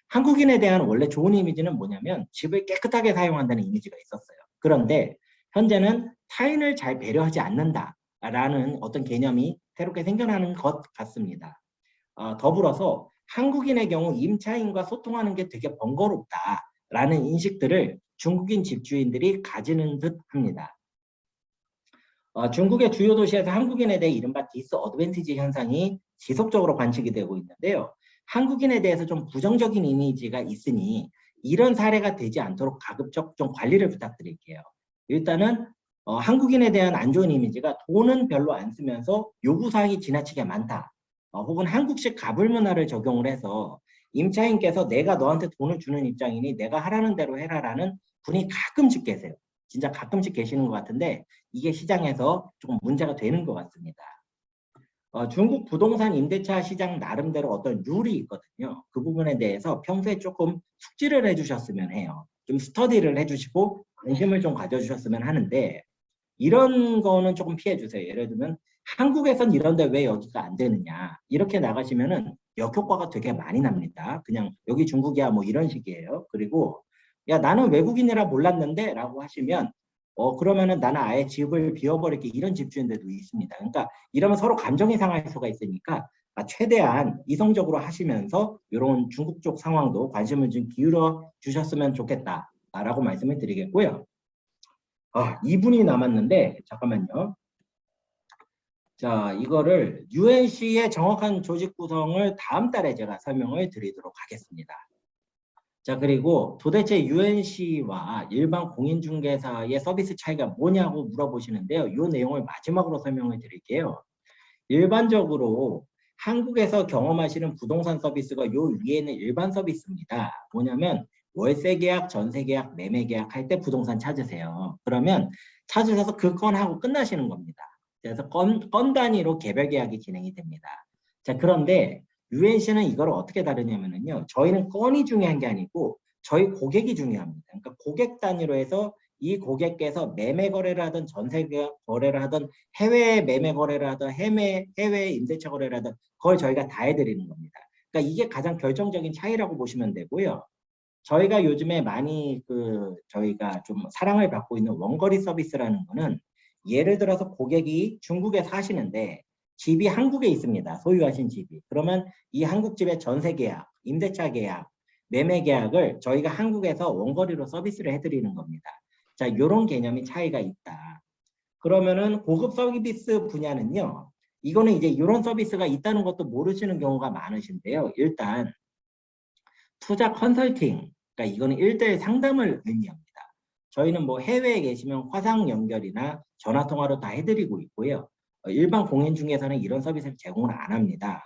B: 한국인에 대한 원래 좋은 이미지는 뭐냐면 집을 깨끗하게 사용한다는 이미지가 있었어요. 그런데 현재는 타인을 잘 배려하지 않는다라는 어떤 개념이 새롭게 생겨나는 것 같습니다. 더불어서 한국인의 경우 임차인과 소통하는 게 되게 번거롭다라는 인식들을 중국인 집주인들이 가지는 듯 합니다. 중국의 주요 도시에서 한국인에 대해 이른바 디스어드밴티지 현상이 지속적으로 관측이 되고 있는데요. 한국인에 대해서 좀 부정적인 이미지가 있으니 이런 사례가 되지 않도록 가급적 좀 관리를 부탁드릴게요. 일단은 한국인에 대한 안 좋은 이미지가 돈은 별로 안 쓰면서 요구사항이 지나치게 많다. 혹은 한국식 가불 문화를 적용을 해서 임차인께서 내가 너한테 돈을 주는 입장이니 내가 하라는 대로 해라라는 분이 가끔씩 계세요. 진짜 가끔씩 계시는 것 같은데 이게 시장에서 조금 문제가 되는 것 같습니다. 중국 부동산 임대차 시장 나름대로 어떤 룰이 있거든요. 그 부분에 대해서 평소에 조금 숙지를 해주셨으면 해요. 좀 스터디를 해주시고 관심을 좀 가져주셨으면 하는데 이런 거는 조금 피해주세요. 예를 들면 한국에선 이런데 왜 여기가 안 되느냐, 이렇게 나가시면은 역효과가 되게 많이 납니다. 그냥 여기 중국이야 뭐 이런 식이에요. 그리고 야 나는 외국인이라 몰랐는데 라고 하시면 그러면은 나는 아예 집을 비워버릴게, 이런 집주인들도 있습니다. 그러니까 이러면 서로 감정이 상할 수가 있으니까 최대한 이성적으로 하시면서 이런 중국 쪽 상황도 관심을 좀 기울여 주셨으면 좋겠다라고 말씀을 드리겠고요. 2분이 남았는데 잠깐만요. 자, 이거를 UNC의 정확한 조직 구성을 다음 달에 제가 설명을 드리도록 하겠습니다. 자, 그리고 도대체 UNC와 일반 공인중개사의 서비스 차이가 뭐냐고 물어보시는데요. 이 내용을 마지막으로 설명을 드릴게요. 일반적으로 한국에서 경험하시는 부동산 서비스가 요 위에는 일반 서비스입니다. 뭐냐면 월세 계약, 전세 계약, 매매 계약 할 때 부동산 찾으세요. 그러면 찾으셔서 그 건하고 끝나시는 겁니다. 그래서 건 단위로 개별 계약이 진행이 됩니다. 자, 그런데 UNC는 이걸 어떻게 다르냐면요. 저희는 건이 중요한 게 아니고 저희 고객이 중요합니다. 그러니까 고객 단위로 해서 이 고객께서 매매 거래를 하든 전세 거래를 하든 해외 매매 거래를 하든 해외 임대차 거래를 하든 그걸 저희가 다 해드리는 겁니다. 그러니까 이게 가장 결정적인 차이라고 보시면 되고요. 저희가 요즘에 많이 저희가 좀 사랑을 받고 있는 원거리 서비스라는 거는 예를 들어서 고객이 중국에 사시는데 집이 한국에 있습니다. 소유하신 집이. 그러면 이 한국 집의 전세 계약, 임대차 계약, 매매 계약을 저희가 한국에서 원거리로 서비스를 해드리는 겁니다. 자, 이런 개념이 차이가 있다. 그러면은 고급 서비스 분야는요. 이거는 이제 이런 서비스가 있다는 것도 모르시는 경우가 많으신데요. 일단 투자 컨설팅, 그러니까 이거는 1:1 상담을 의미합니다. 저희는 뭐 해외에 계시면 화상 연결이나 전화 통화로 다 해드리고 있고요. 일반 공인중개사는 이런 서비스를 제공을 안 합니다.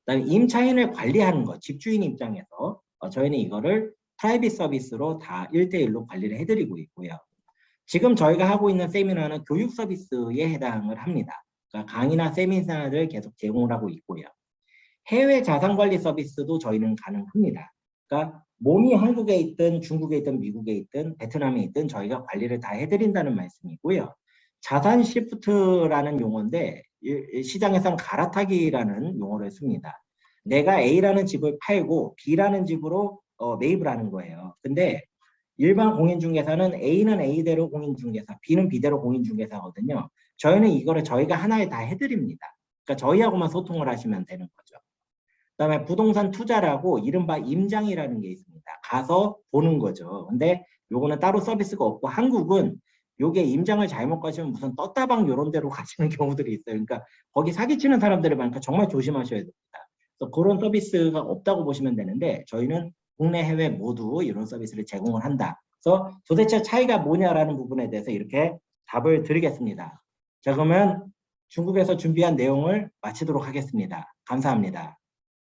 B: 그다음에 임차인을 관리하는 것, 집주인 입장에서 저희는 이거를 프라이빗 서비스로 다 1:1로 관리를 해드리고 있고요. 지금 저희가 하고 있는 세미나는 교육 서비스에 해당을 합니다. 그러니까 강의나 세미나를 계속 제공을 하고 있고요. 해외 자산관리 서비스도 저희는 가능합니다. 그러니까 몸이 한국에 있든 중국에 있든 미국에 있든 베트남에 있든 저희가 관리를 다 해드린다는 말씀이고요. 자산 시프트라는 용어인데 시장에선 갈아타기라는 용어를 씁니다. 내가 A라는 집을 팔고 B라는 집으로 매입을 하는 거예요. 근데 일반 공인중개사는 A는 A대로 공인중개사, B는 B대로 공인중개사거든요. 저희는 이거를 저희가 하나에 다 해드립니다. 그러니까 저희하고만 소통을 하시면 되는 거죠. 그다음에 부동산 투자라고 이른바 임장이라는 게 있습니다. 가서 보는 거죠. 근데 요거는 따로 서비스가 없고 한국은 요게 임장을 잘못 가시면 무슨 떴다방 요런 데로 가시는 경우들이 있어요. 그러니까 거기 사기치는 사람들이 많으니까 정말 조심하셔야 됩니다. 그래서 그런 서비스가 없다고 보시면 되는데 저희는 국내 해외 모두 이런 서비스를 제공을 한다. 그래서 도대체 차이가 뭐냐라는 부분에 대해서 이렇게 답을 드리겠습니다. 자, 그러면 중국에서 준비한 내용을 마치도록 하겠습니다. 감사합니다.